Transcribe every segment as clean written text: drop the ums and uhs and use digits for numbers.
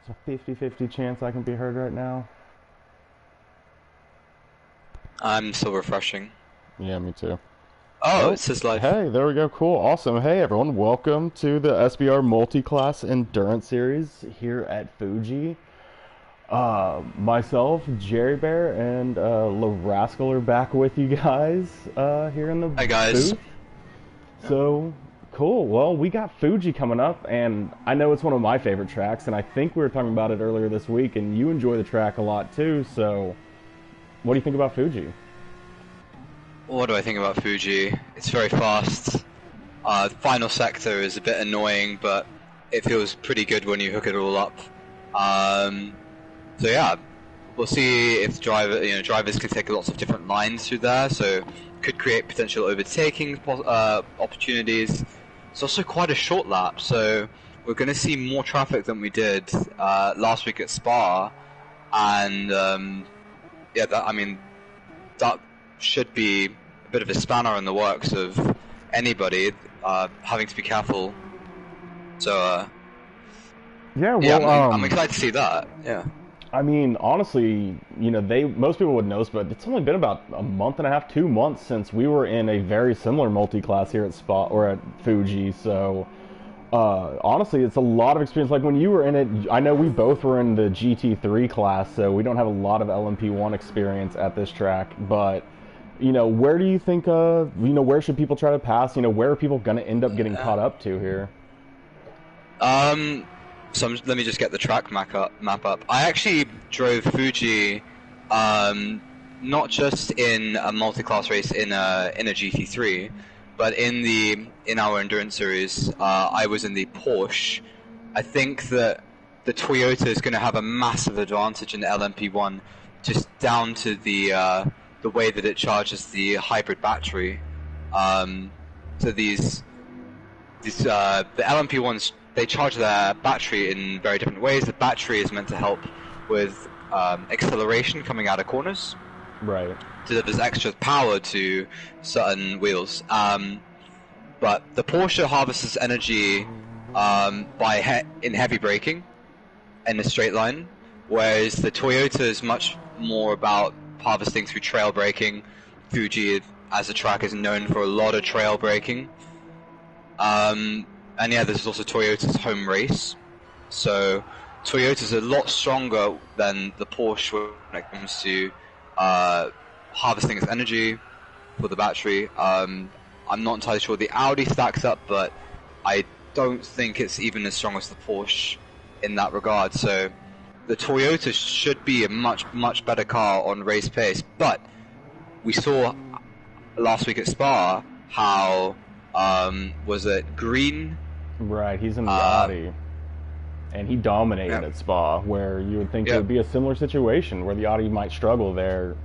There's a 50-50 chance I can be heard right now. I'm still refreshing. Yeah, me too. Oh, Oh, it says live. hey, there we go. Cool, awesome. Hey, everyone, welcome to the SBR Multi-Class Endurance Series here at Fuji. Myself, Jerry Bear, and Rascal are back with you guys here in the Hi guys. booth. So, cool. Well, we got Fuji coming up, and I know it's one of my favorite tracks, and I think we were talking about it earlier this week, and you enjoy the track a lot too, so what do you think about Fuji? What do I think about Fuji? It's very fast. The final sector is a bit annoying, but it feels pretty good when you hook it all up. Um, so yeah, we'll see if drivers can take lots of different lines through there, so could create potential overtaking opportunities. It's also quite a short lap, so we're going to see more traffic than we did last week at Spa, and yeah, that should be a bit of a spanner in the works of anybody having to be careful. So Yeah, yeah, well, I'm excited to see that. Yeah. I mean, honestly, most people would know this, but it's only been about a month and a half, 2 months since we were in a very similar multi-class here at Spot or at Fuji. So, honestly, it's a lot of experience. Like when you were in it, I know we both were in the GT3 class, so we don't have a lot of LMP1 experience at this track. But, where do you think, where should people try to pass? Where are people going to end up getting caught up to here? Let me just get the track map up. I actually drove Fuji, not just in a multi-class race in a GT3, but in our endurance series. I was in the Porsche. I think that the Toyota is going to have a massive advantage in the LMP1, just down to the way that it charges the hybrid battery. So the LMP ones, they charge their battery in very different ways. The battery is meant to help with acceleration coming out of corners, Right. so that there's extra power to certain wheels. But the Porsche harvests energy in heavy braking in a straight line, whereas the Toyota is much more about harvesting through trail braking. Fuji, as a track, is known for a lot of trail braking. And yeah, this is also Toyota's home race. So Toyota's a lot stronger than the Porsche when it comes to harvesting its energy for the battery. I'm not entirely sure the Audi stacks up, but I don't think it's even as strong as the Porsche in that regard. So the Toyota should be a much better car on race pace. But we saw last week at Spa how was it Green? Right, he's in the Audi, and he dominated Yeah, at Spa, where you would think it yeah, would be a similar situation where the Audi might struggle there.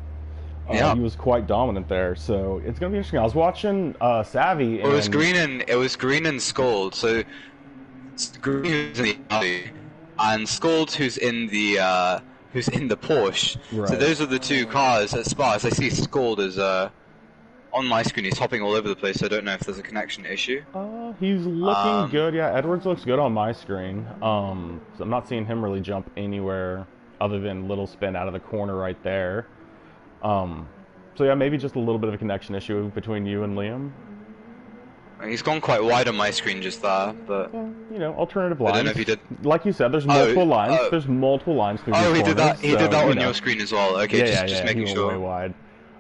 yeah. He was quite dominant there, so it's gonna be interesting. I was watching Savvy, It was and Green and Scold. So Green who's in the Audi, and Scold who's in the Porsche. So right, those are the two cars at Spa. As I see Scold is on my screen. He's hopping all over the place. So I don't know if there's a connection issue. he's looking Um, good. Yeah, Edwards looks good on my screen. So I'm not seeing him really jump anywhere other than little spin out of the corner right there. Um, so yeah, maybe just a little bit of a connection issue between you and Liam. he's gone quite wide on my screen just there, but Yeah, alternative I don't know lines. if he did. Like you said, there's Oh, multiple lines. oh, There's multiple lines through these oh, he did corners. that. He did So, that on your screen as well. Okay, yeah, just he making went way sure. wide.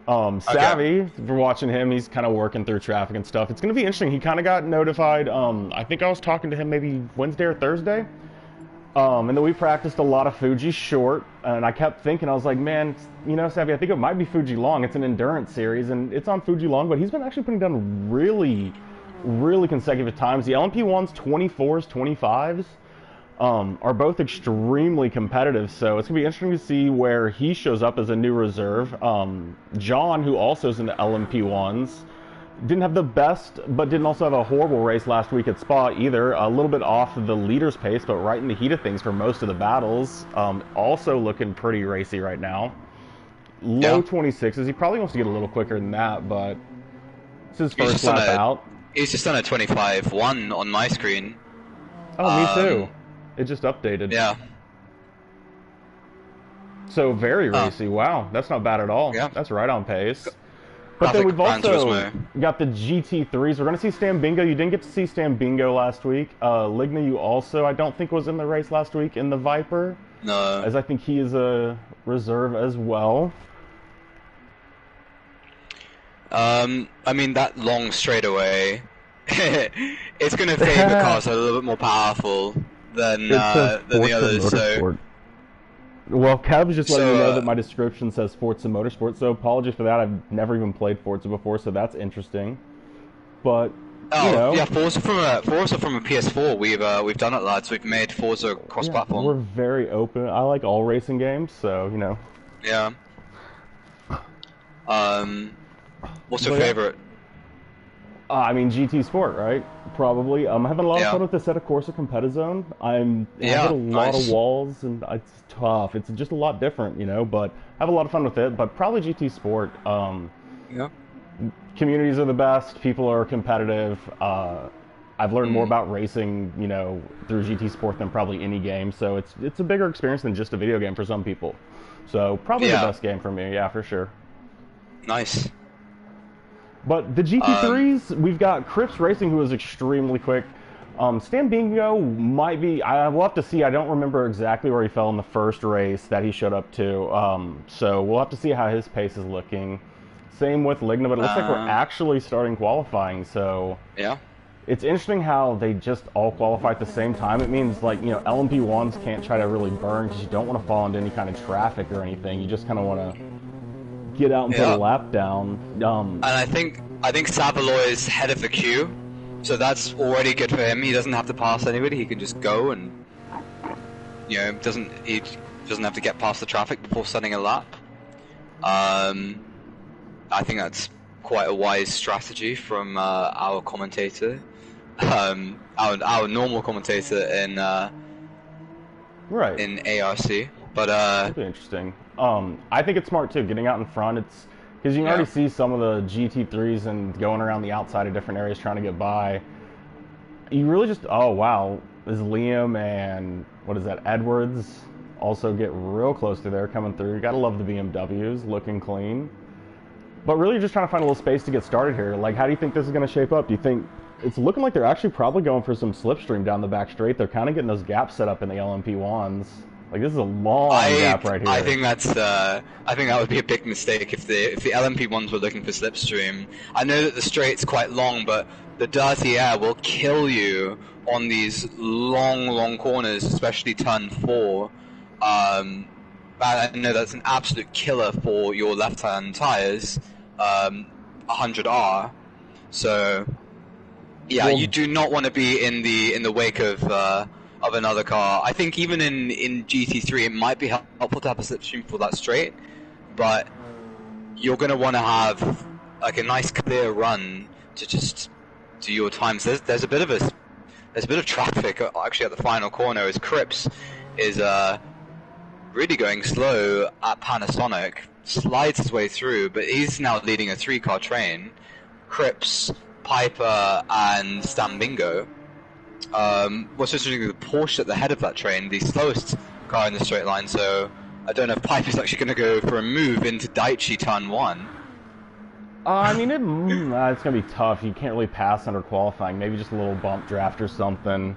Okay. Savvy, if we're watching him, he's kind of working through traffic and stuff. It's going to be interesting. He kind of got notified. I think I was talking to him maybe Wednesday or Thursday. And then we practiced a lot of Fuji short, and I kept thinking, I was like, man, Savvy, I think it might be Fuji long. It's an endurance series, and it's on Fuji long, but he's been actually putting down really, really consecutive times. The LMP1s, 24s, 25s, are both extremely competitive, so it's going to be interesting to see where he shows up as a new reserve. John, who also is in the LMP1s, didn't have the best, but didn't also have a horrible race last week at Spa either. A little bit off the leader's pace, but right in the heat of things for most of the battles. Also looking pretty racy right now. Low Yeah. 26s. He probably wants to get a little quicker than that, but it's his He's first just on lap a out. he's just on a 25-1 on my screen. Oh, me too. Um, It just updated. yeah. So very Oh, racy. Wow, that's not bad at all. yeah. That's right on pace. But then Classic we've Gran also Turismo. got the GT3s. We're going to see Stan Bingo. You didn't get to see Stan Bingo last week. Ligna, you also, I don't think, was in the race last week in the Viper, No. as I think he is a reserve as well. I mean, that long straightaway, it's going to favor cars that are a little bit more powerful It says than the Forza others. So, Motorsport. Well, Kev's just letting me know that so my description says Forza Motorsport, so apologies for that. I've never even played Forza before, so that's interesting. But, you oh know, yeah, Forza from a PS4. We've done it, lads. We've made Forza yeah, we're cross-platform. very open. I like all racing games, so, you know. Yeah. What's your But yeah. favorite? I mean, GT Sport, right? Probably. I'm having a lot of Yeah. fun with the Assetto Corsa Competizone. I Yeah, hit a lot of nice. walls, and it's tough. It's just a lot different, you know. But I have a lot of fun with it. But probably GT Sport. Yeah. Communities are the best. People are competitive. I've learned more Mm. about racing, you know, through GT Sport than probably any game. So it's a bigger experience than just a video game for some people. So probably the Yeah. best game for me, yeah, for sure. Nice. But the GT3s, we've got Cripps Racing, who is extremely quick. Stan Bingo might be, I will have to see. I don't remember exactly where he fell in the first race that he showed up to. So we'll have to see how his pace is looking. Same with Ligna, but it looks like we're Um, actually starting qualifying. So yeah. it's interesting how they just all qualify at the same time. It means, like, you know, LMP1s can't try to really burn because you don't want to fall into any kind of traffic or anything. You just kind of want to get out and put Yeah. a lap down. And I think Savaloy is head of the queue, so that's already good for him. He doesn't have to pass anybody. He can just go and he doesn't have to get past the traffic before setting a lap. I think that's quite a wise strategy from our commentator, our normal commentator Right. in ARC. But That'd be interesting. I think it's smart too, getting out in front. It's because you can Yeah. already see some of the GT3s and going around the outside of different areas trying to get by. You really just, oh wow, is Liam and what is that, Edwards also get real close to there coming through. You gotta love the BMWs, looking clean. But really, you're just trying to find a little space to get started here. Like, how do you think this is going to shape up? Do you think it's looking like they're actually probably going for some slipstream down the back straight? They're kind of getting those gaps set up in the LMP1s. Like, this is a long gap right here. I think that's I think that would be a big mistake if the LMP ones were looking for slipstream. I know that the straight's quite long, but the dirty air will kill you on these long corners, especially turn 4. I know that's an absolute killer for your left-hand tires, 100R. So yeah, Well, you do not want to be in the wake of another car. I think even in GT3 it might be helpful to have a slipstream for that straight, but you're going to want to have like a nice clear run to just do your times. There's a bit of traffic actually at the final corner as Cripps is really going slow at Panasonic, slides his way through, but he's now leading a 3-car train. Cripps, Piper, and Stan Bingo. What's interesting is the Porsche at the head of that train, the slowest car in the straight line, so I don't know if Piper's actually going to go for a move into Daiichi turn 1. I mean, it's going to be tough. You can't really pass under qualifying. Maybe just a little bump draft or something.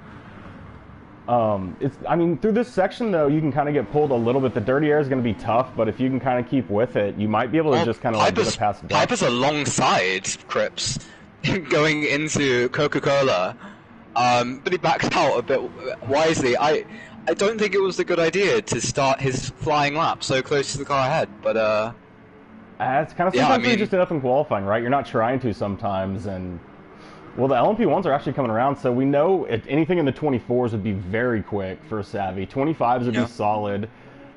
I mean, through this section, though, you can kind of get pulled a little bit. The dirty air is going to be tough, but if you can kind of keep with it, you might be able to just kind of like get a pass down. Piper's alongside Cripps going into Coca-Cola, but he backs out a bit wisely. I don't think it was a good idea to start his flying lap so close to the car ahead, but it's kind of sometimes you just end up in qualifying, right? You're not trying to sometimes, and well, the LMP1s are actually coming around, so we know anything in the 24s would be very quick for Savvy. 25s would be solid.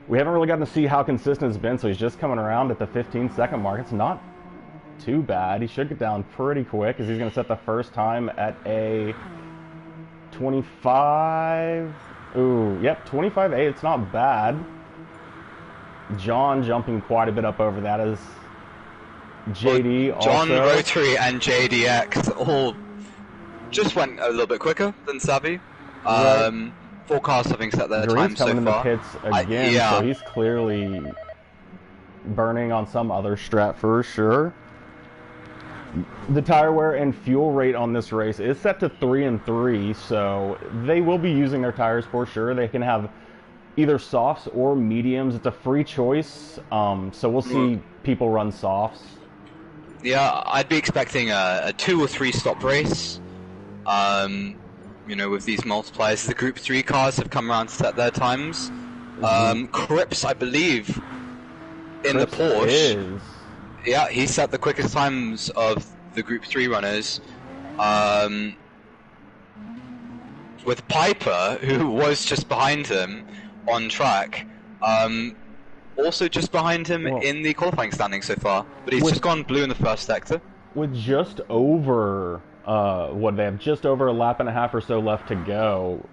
We haven't really gotten to see how consistent it's been, so he's just coming around at the 15-second mark. It's not too bad. He should get down pretty quick, as he's going to set the first time at a 25. Ooh, yep, 25.8. It's not bad. John jumping quite a bit up over that as JD also. John Rotary and JDX all just went a little bit quicker than Savvy. Right. 4 cars having set their Green's time so coming in far. the pits again, Yeah. so he's clearly burning on some other strat for sure. The tire wear and fuel rate on this race is set to 3 and 3, so they will be using their tires for sure. They can have either softs or mediums. It's a free choice, so we'll see people run softs. Yeah, I'd be expecting a 2 or 3 stop race. You know, with these multipliers, the Group 3 cars have come around to set their times. Cripps, I believe, in the Porsche. Is. Yeah, he set the quickest times of the Group 3 runners. With Piper, who was just behind him on track, also just behind him in the qualifying standings so far. But he's just gone blue in the first sector. With just over, they have just over a lap and a half or so left to go.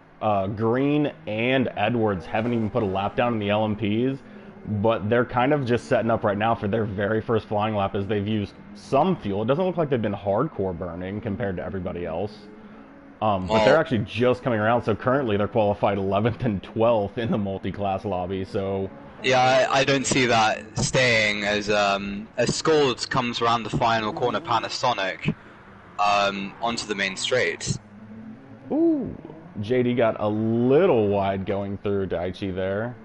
Green and Edwards haven't even put a lap down in the LMPs. But they're kind of just setting up right now for their very first flying lap as they've used some fuel. It doesn't look like they've been hardcore burning compared to everybody else. But they're actually just coming around, so currently they're qualified 11th and 12th in the multi-class lobby, so... Yeah, I don't see that staying as Scold comes around the final corner Panasonic onto the main straight. Ooh, JD got a little wide going through Daichi there.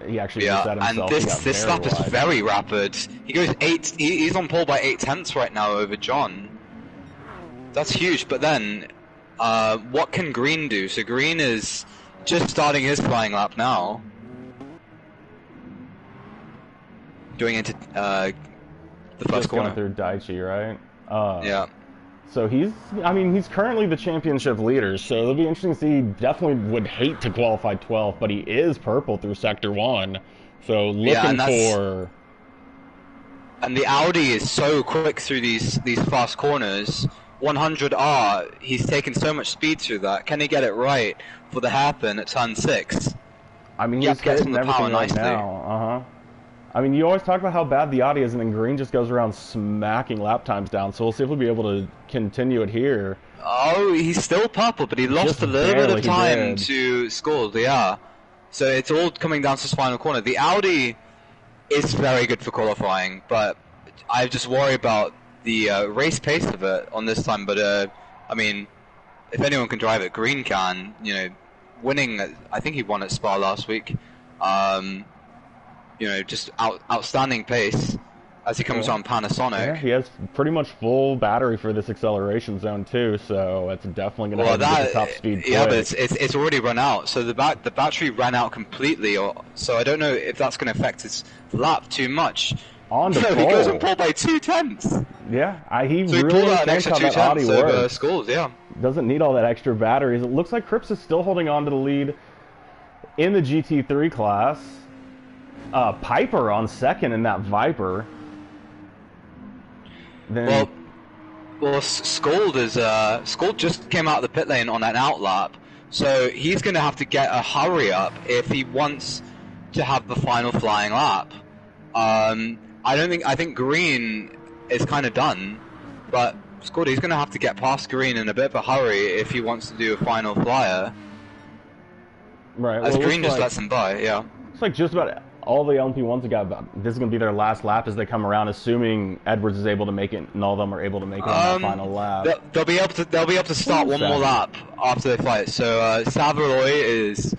He actually reset himself. And this lap is very rapid. He goes 8. He's on pole by 8/10 right now over John. That's huge. But then, what can Green do? So Green is just starting his flying lap now, going into the first corner. Going through Daichi, right? Yeah. So he's currently the championship leader, so it'll be interesting to see. He definitely would hate to qualify 12th, but he is purple through Sector 1. So looking for... And the Audi is so quick through these fast corners. 100R, he's taken so much speed through that. Can he get it right for the hairpin at turn 6? I mean, he's hitting everything right now. I mean, you always talk about how bad the Audi is, and then Green just goes around smacking lap times down. So we'll see if we'll be able to continue it here. Oh, he's still purple, but he lost a little bit of time to Scald, yeah. So it's all coming down to this final corner. The Audi is very good for qualifying, but I just worry about the race pace of it on this time. But, I mean, if anyone can drive it, Green can. You know, winning, I think he won at Spa last week. You know, just outstanding pace as he comes on Panasonic. Yeah, he has pretty much full battery for this acceleration zone too, so it's definitely going to have the top speed. Yeah, but it's already run out. So the battery ran out completely. So I don't know if that's going to affect his lap too much. On the pole. He goes on pole by 2/10. Yeah, he so really pulled out an extra 2/10 over Skulls. Yeah, doesn't need all that extra batteries. It looks like Cripps is still holding on to the lead in the GT3 class. Piper on second in that Viper. Then... Well, Scald just came out of the pit lane on an outlap, so he's going to have to get a hurry up if he wants to have the final flying lap. I think Green is kind of done, but Scald, he's going to have to get past Green in a bit of a hurry if he wants to do a final flyer. Right. As Green just lets him by, yeah. It's like just about all the LMP1s have got about, this is going to be their last lap as they come around, assuming Edwards is able to make it and all of them are able to make it on that final lap. They'll be able to start one more lap after they fight. So Savoy he's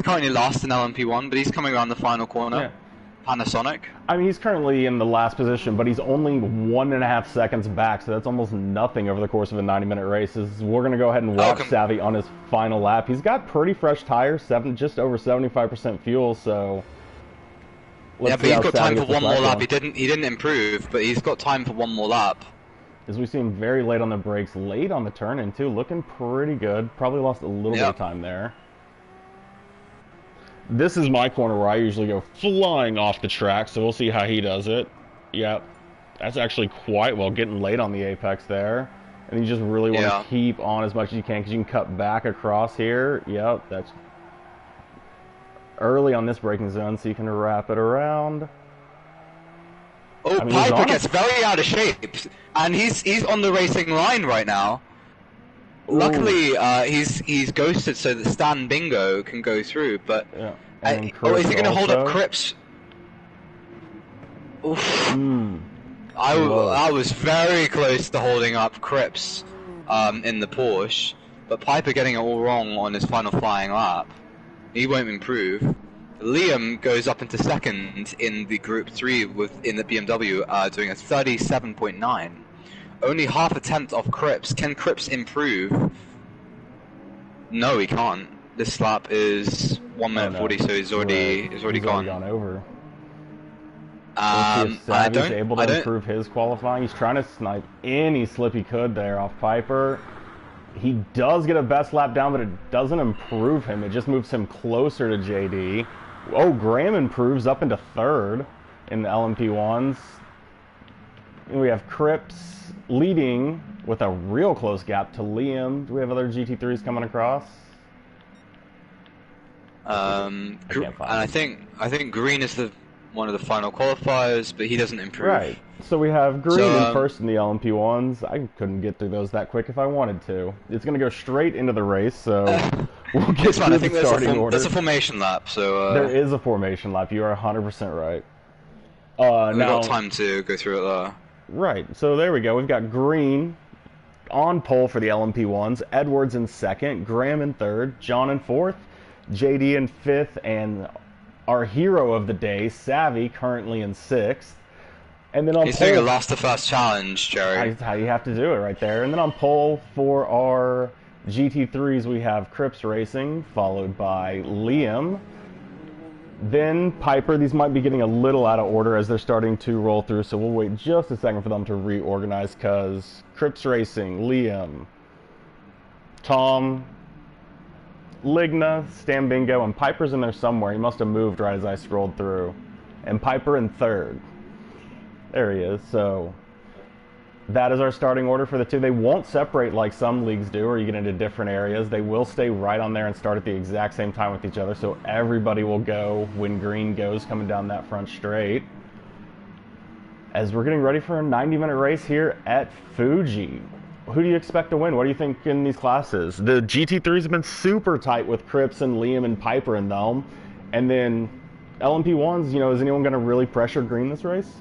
currently last in LMP1, but he's coming around the final corner. Yeah. Panasonic. I mean, he's currently in the last position, but he's only 1.5 seconds back, so that's almost nothing over the course of a 90-minute race. We're going to go ahead and watch Savvy on his final lap. He's got pretty fresh tires, just over 75% fuel, so... Yeah, but he's got time for one more lap. He didn't improve, but he's got time for one more lap. As we see him very late on the brakes, late on the turn-in too, looking pretty good. Probably lost a little bit of time there. This is my corner where I usually go flying off the track, so we'll see how he does it. Yep, that's actually quite well, getting late on the apex there. And you just really want to keep on as much as you can, because you can cut back across here. Yep, that's early on this braking zone, so you can wrap it around. Oh, I mean, Piper gets very out of shape, and he's on the racing line right now. Luckily, he's ghosted so that Stan Bingo can go through. But Yeah. is he going to hold up Cripps? Oof. I was very close to holding up Cripps in the Porsche, but Piper getting it all wrong on his final flying lap. He won't improve. Liam goes up into second in the Group 3 in the BMW, doing a 37.9. Only half a tenth of Cripps. Can Cripps improve? No, he can't. This lap is 1 minute 40, so he's already gone over. We'll see if Savvy's able to improve his qualifying. He's trying to snipe any slip he could there off Piper. He does get a best lap down, but it doesn't improve him. It just moves him closer to JD. Oh, Graham improves up into third in the LMP1s. And we have Cripps leading with a real close gap to Liam. Do we have other GT3s coming across? I think Green is one of the final qualifiers, but he doesn't improve. Right. So we have Green in first in the LMP1s. I couldn't get through those that quick if I wanted to. It's going to go straight into the race, so we'll get through the starting order. There's a formation lap, so... There is a formation lap. You are 100% right. We've got time to go through it there. Right. So there we go. We've got Green on pole for the LMP1s, Edwards in second, Graham in third, John in fourth, JD in fifth, and our hero of the day, Savvy, currently in sixth. And then on He's doing a last to first challenge, Jerry. That's how you have to do it right there. And then on pole for our GT3s, we have Cripps Racing, followed by Liam. Then Piper. These might be getting a little out of order as they're starting to roll through, so we'll wait just a second for them to reorganize, because Cripps Racing, Liam, Tom, Ligna, Stan Bingo, and Piper's in there somewhere. He must have moved right as I scrolled through. And Piper in third. There he is. So that is our starting order for the two. They won't separate like some leagues do, or you get into different areas. They will stay right on there and start at the exact same time with each other, so everybody will go when Green goes coming down that front straight. As we're getting ready for a 90-minute race here at Fuji. Who do you expect to win? What do you think in these classes? The GT3s have been super tight with Cripps and Liam and Piper in them. And then LMP1s, is anyone going to really pressure Green this race?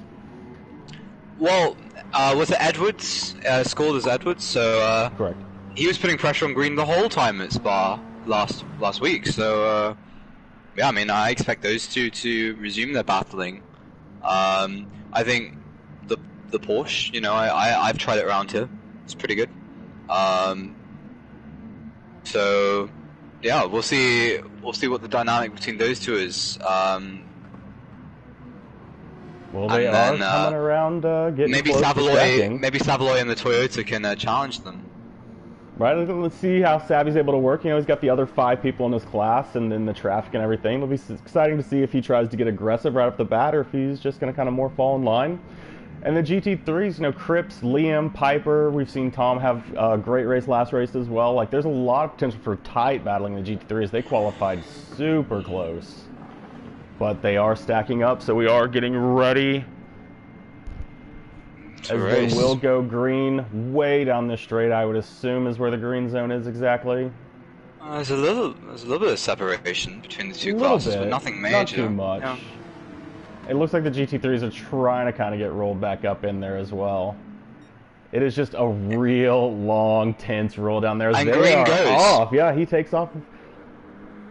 Well, was it Edwards? Scored as Edwards, so correct. He was putting pressure on Green the whole time at Spa last week. So yeah, I mean, I expect those two to resume their battling. I think the Porsche, I've tried it around here. It's pretty good. So yeah, we'll see what the dynamic between those two is. Well, they are coming around, getting maybe close to stacking. Maybe Savoy and the Toyota can challenge them. Right, let's see how Savvy's able to work. He's got the other 5 people in his class, and then the traffic and everything. It'll be exciting to see if he tries to get aggressive right off the bat, or if he's just going to kind of more fall in line. And the GT3s, Cripps, Liam, Piper. We've seen Tom have a great race last race as well. Like, there's a lot of potential for tight battling in the GT3s. They qualified super close. But they are stacking up, so we are getting ready. As they will go Green way down the straight, I would assume, is where the green zone is exactly. There's a little bit of separation between the two classes, but nothing major. Not too much. Yeah. It looks like the GT3s are trying to kind of get rolled back up in there as well. It is just a real long, tense roll down there. And Green goes off. Yeah, he takes off.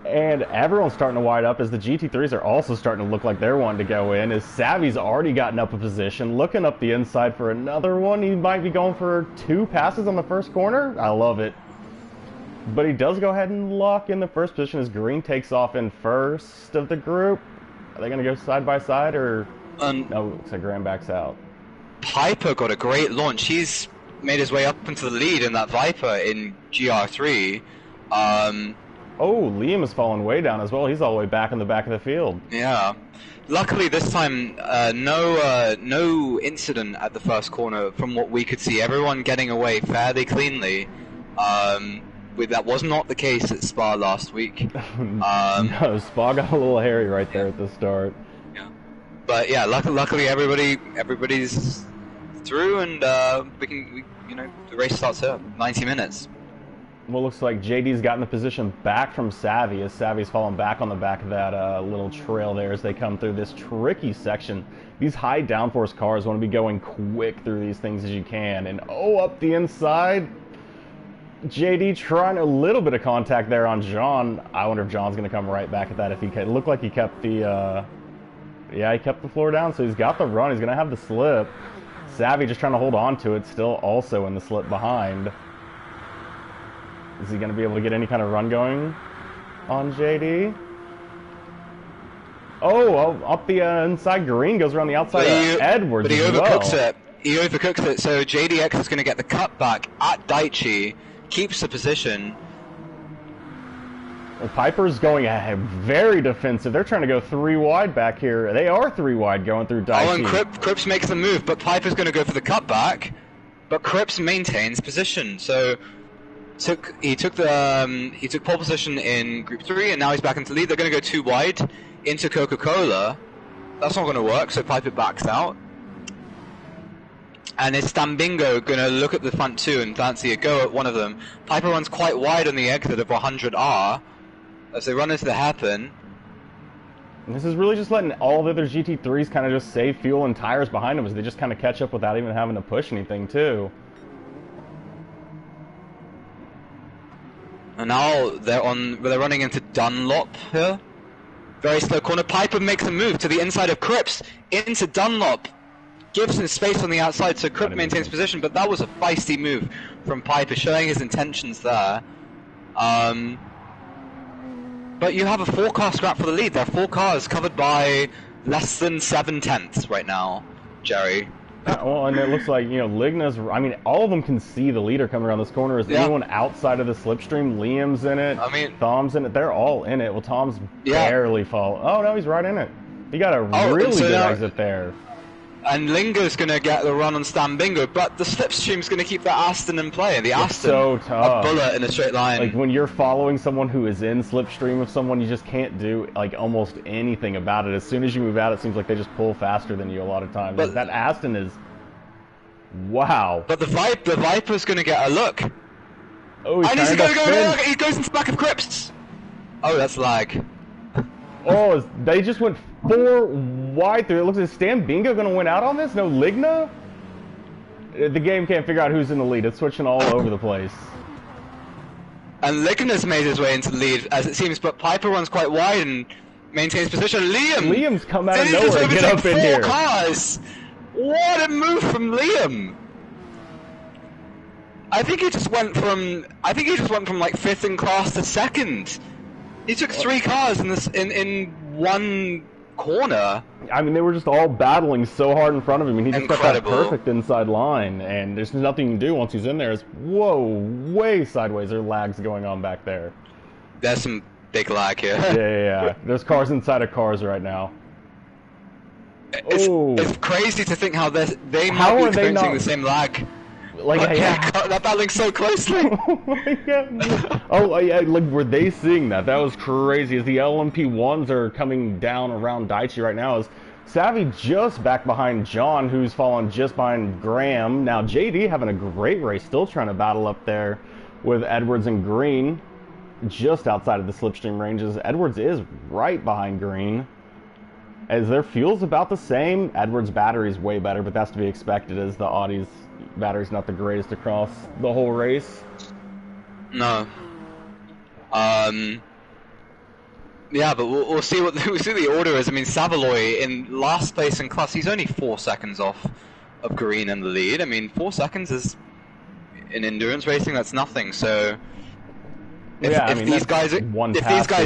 And everyone's starting to wide up as the GT3s are also starting to look like they're wanting to go in. As Savvy's already gotten up a position, looking up the inside for another one. He might be going for 2 passes on the first corner. I love it. But he does go ahead and lock in the first position as Green takes off in first of the group. Are they going to go side by side, or no? Looks like Graham backs out. Piper got a great launch. He's made his way up into the lead in that Viper in GR3. Oh, Liam has fallen way down as well. He's all the way back in the back of the field. Yeah. Luckily this time, no incident at the first corner from what we could see. Everyone getting away fairly cleanly. That was not the case at Spa last week. No, Spa got a little hairy right there at the start. Yeah. But yeah, luckily everybody's through, and the race starts here. 90 minutes. Well, looks like JD's gotten the position back from Savvy as Savvy's fallen back on the back of that little trail there as they come through this tricky section. These high downforce cars want to be going quick through these things as you can. And oh, up the inside, JD trying a little bit of contact there on John. I wonder if John's going to come right back at that. If he it looked like he kept the, yeah, he kept the floor down, so he's got the run. He's going to have the slip. Savvy just trying to hold on to it, still also in the slip behind. Is he going to be able to get any kind of run going on JD? Oh, up the inside green, goes around the outside of Edwards. But he as overcooks well. it. He overcooks it, so JDX is going to get the cut back at Daichi, keeps the position. Well, Piper's going very defensive. They're trying to go 3 wide back here. They are 3 wide going through Daichi. Oh, and Cripps makes the move, but Piper's going to go for the cutback, but Cripps maintains position. So he took pole position in Group 3, and now he's back into lead. They're going to go 2 wide into Coca-Cola. That's not going to work, so Piper backs out. And is Stambingo going to look at the front 2 and fancy a go at one of them? Piper runs quite wide on the exit of 100R as they run into the hairpin. And this is really just letting all the other GT3s kind of just save fuel and tires behind them as they just kind of catch up without even having to push anything, too. And now they're running into Dunlop here. Very slow corner. Piper makes a move to the inside of Cripps into Dunlop. Gives him space on the outside, so Cripps maintains position, but that was a feisty move from Piper, showing his intentions there. But you have a 4-car scrap for the lead. There are 4 cars covered by less than 7/10 right now, Jerry. Well, and it looks like, you know, Ligna's, I mean, all of them can see the leader coming around this corner. Is anyone outside of the slipstream? Liam's in it. I mean, Tom's in it. They're all in it. Well, Tom's barely fall. Oh, no, he's right in it. He got a really good exit there. And Lingo's going to get the run on Stambingo, but the slipstream's going to keep that Aston in play. The Aston, so tough. A bullet in a straight line. Like, when you're following someone who is in slipstream of someone, you just can't do, like, almost anything about it. As soon as you move out, it seems like they just pull faster than you a lot of times. But that Aston is... Wow. But the Viper's going to get a look. Oh, and he's going to go. He goes into the back of Cripps. Oh, that's lag. Oh, they just went 4 wide through. It looks like Stambingo going to win out on this? No Ligna? The game can't figure out who's in the lead. It's switching all over the place. And Ligna's made his way into the lead, as it seems, but Piper runs quite wide and maintains position. Liam's come out of nowhere to get up in here. 4 cars. What a move from Liam! I think he just went from like 5th in class to 2nd. He took 3 cars in one corner. I mean, they were just all battling so hard in front of him, and he just got that perfect inside line. And there's nothing you can do once he's in there. It's way sideways. There are lags going on back there. There's some big lag here. Yeah. There's cars inside of cars right now. It's crazy to think how they might be experiencing the same lag. Like, they're battling so closely. Oh my god. Oh yeah, like, were they seeing that? That was crazy. As the LMP1s are coming down around Daichi right now, is Savvy just back behind John, who's fallen just behind Graham. Now JD having a great race, still trying to battle up there with Edwards and Green, just outside of the slipstream ranges. Edwards is right behind Green. As their fuel's about the same, Edwards' battery's way better, but that's to be expected as the Audi's battery's not the greatest across the whole race. No. Yeah, but we'll see what the order is. I mean, Savaloy in last place in class, he's only 4 seconds off of Green in the lead. I mean, 4 seconds is in endurance racing, that's nothing. So if these guys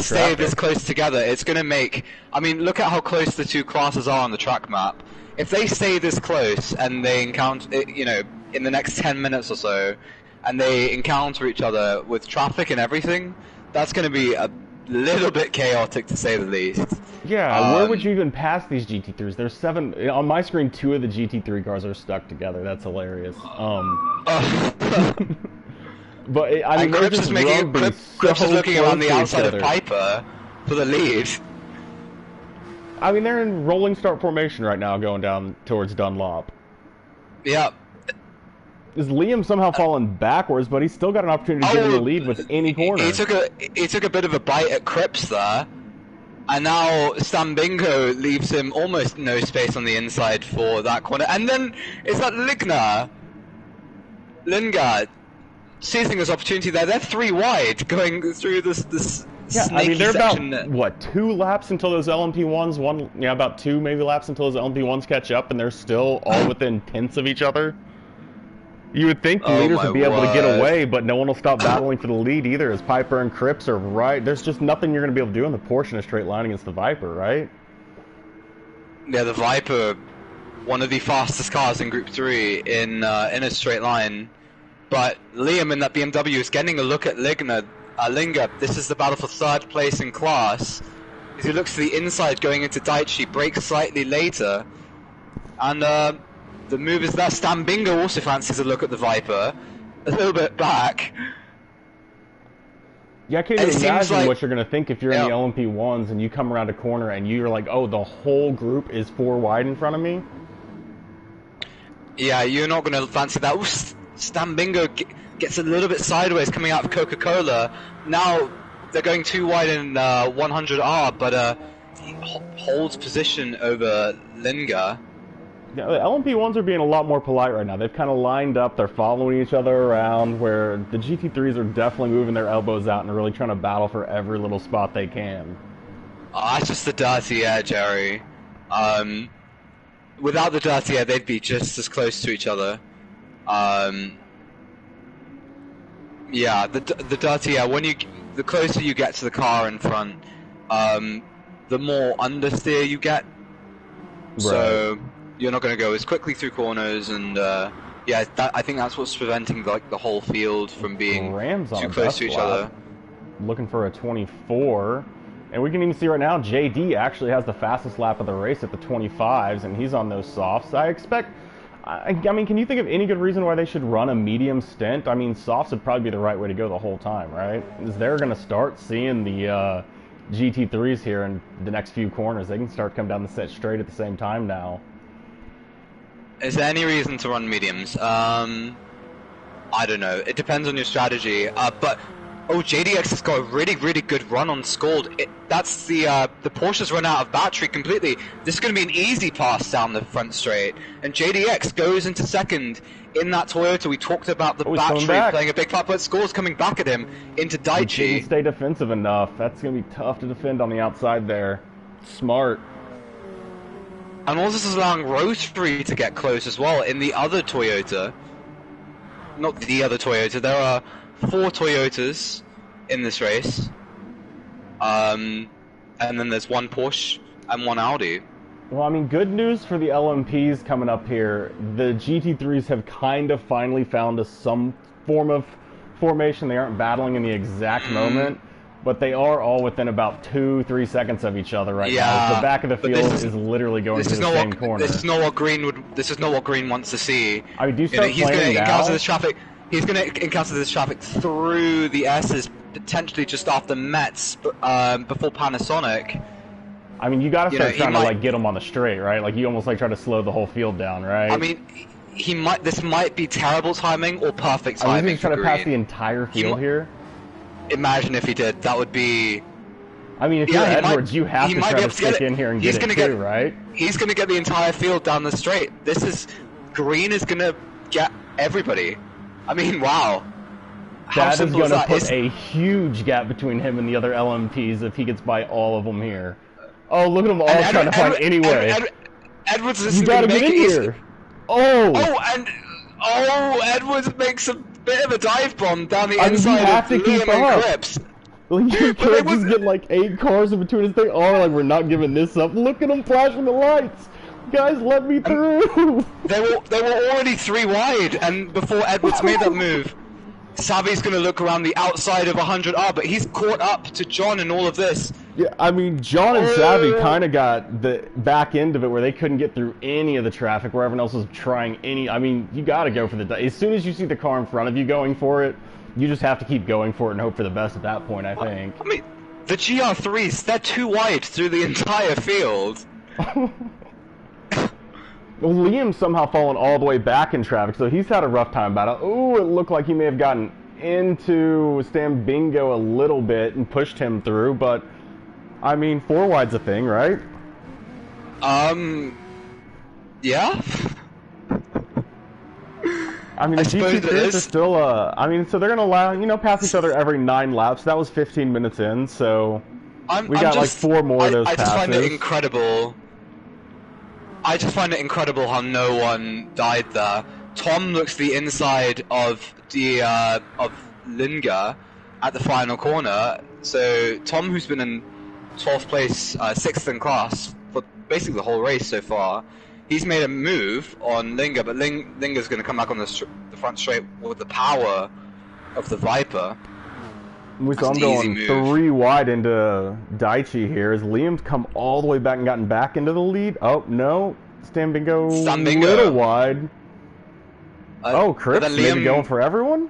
stay this close together, it's going to make... I mean, look at how close the 2 classes are on the track map. If they stay this close and they encounter, you know, in the next 10 minutes or so, and they encounter each other with traffic and everything, that's going to be a little bit chaotic to say the least. Yeah, where would you even pass these GT3s? There's 7 on my screen. 2 of the GT3 cars are stuck together. That's hilarious. But I mean, Cripps is looking around the outside of Piper for the lead. I mean, they're in rolling start formation right now, going down towards Dunlop. Yeah. Is Liam somehow fallen backwards, but he's still got an opportunity to get in the lead with any corner. He took a bit of a bite at Cripps there, and now Stambingo leaves him almost no space on the inside for that corner. And then is that Lingard seizing his opportunity there. They're 3 wide going through this yeah, I mean, they're section. about, what, 2 laps until those LMP1s? About 2 maybe laps until those LMP1s catch up, and they're still all within tenths of each other. You would think the leaders would be able to get away, but no one will stop battling for the lead either, as Piper and Cripps are right. There's just nothing you're going to be able to do in the Porsche in a straight line against the Viper, right? Yeah, the Viper, one of the fastest cars in Group 3 in a straight line. But Liam in that BMW is getting a look at Lingard. This is the battle for 3rd place in class. As he looks to the inside going into Daichi, brakes slightly later. And the move is that Stambingo also fancies a look at the Viper. A little bit back. Yeah, I can't even imagine what you're going to think if you're in the LMP1s and you come around a corner and you're like, oh, the whole group is 4 wide in front of me? Yeah, you're not going to fancy that. Stambingo gets a little bit sideways coming out of Coca-Cola. Now they're going 2 wide in 100R, but he holds position over Linga. Yeah, the LMP1s are being a lot more polite right now. They've kind of lined up, they're following each other around, where the GT3s are definitely moving their elbows out and really trying to battle for every little spot they can. That's just the dirty air, Jerry. Without the dirty air, they'd be just as close to each other. Yeah, the dirty air, the closer you get to the car in front, the more understeer you get. Right. So you're not going to go as quickly through corners, and yeah, I think that's what's preventing like the whole field from being too close to each other. Looking for a 24, and we can even see right now JD actually has the fastest lap of the race at the 25s, and he's on those softs. I expect. I mean, can you think of any good reason why they should run a medium stint? I mean, softs would probably be the right way to go the whole time, right? Is they're going to start seeing the GT3s here in the next few corners. They can start coming down the set straight at the same time now. Is there any reason to run mediums? I don't know. It depends on your strategy. But JDX has got a really, really good run on Scald. That's the Porsche's run out of battery completely. This is going to be an easy pass down the front straight. And JDX goes into second in that Toyota. We talked about the battery playing a big part, but Scald's coming back at him into Daichi. He didn't stay defensive enough. That's going to be tough to defend on the outside there. Smart. And all this is allowing Rotary to get close as well in the other Toyota. Not the other Toyota, there are 4 Toyotas in this race. And then there's 1 Porsche and 1 Audi. Well, I mean, good news for the LMPs coming up here. The GT3s have kind of finally found some form of formation. They aren't battling in the exact moment, but they are all within about 2-3 seconds of each other right now. The back of the field is literally going to the same corner. This is not what Green wants to see. I mean, do you start he's going to encounter this traffic. He's going to encounter this traffic through the S's, potentially just after Metz, before Panasonic. I mean, you got to start trying to like get him on the straight, right? Like you almost like try to slow the whole field down, right? I mean, this might be terrible timing or perfect timing. He's trying to pass the entire field here. Imagine if he did. That would be. I mean, if you're Edwards, you have to try to stick in here and get it too, right? He's going to get the entire field down the straight. Green is going to get everybody. I mean, wow. That is going to put a huge gap between him and the other LMPs if he gets by all of them here. Oh, look at them all trying to find any way. Edwards is you gotta get in here. Edwards makes a bit of a dive bomb down the inside of Liam and Cripps. Cripps is getting like 8 cars in between us. They are like, we're not giving this up. Look at them flashing the lights. Guys, let me through. They were already 3 wide, and before Edwards made that move, Savvy's going to look around the outside of 100R, but he's caught up to John in all of this. Yeah, I mean, John and Savvy kind of got the back end of it where they couldn't get through any of the traffic, where everyone else was trying I mean, you got to go for as soon as you see the car in front of you going for it, you just have to keep going for it and hope for the best at that point, I think. I mean, the GR3s, they're 2 wide through the entire field. Well, Liam's somehow fallen all the way back in traffic, so he's had a rough time about it. Ooh, it looked like he may have gotten into Stan Bingo a little bit and pushed him through, but I mean, four wide's a thing, right? Yeah. I mean, the GT3s are still, I mean, so they're going to allow, you know, pass each other every 9 laps. That was 15 minutes in, so we got like 4 more of those passes. I just find it incredible. I just find it incredible how no one died there. Tom looks the inside of the of Linga at the final corner. So Tom, who's been in 12th place, 6th in class for basically the whole race so far, he's made a move on Linga, but Linga's going to come back on the front straight with the power of the Viper. We saw him going 3 wide into Daichi here as Liam's come all the way back and gotten back into the lead. Oh, no. Stan Bingo a little wide. Oh, Cripps maybe going for everyone?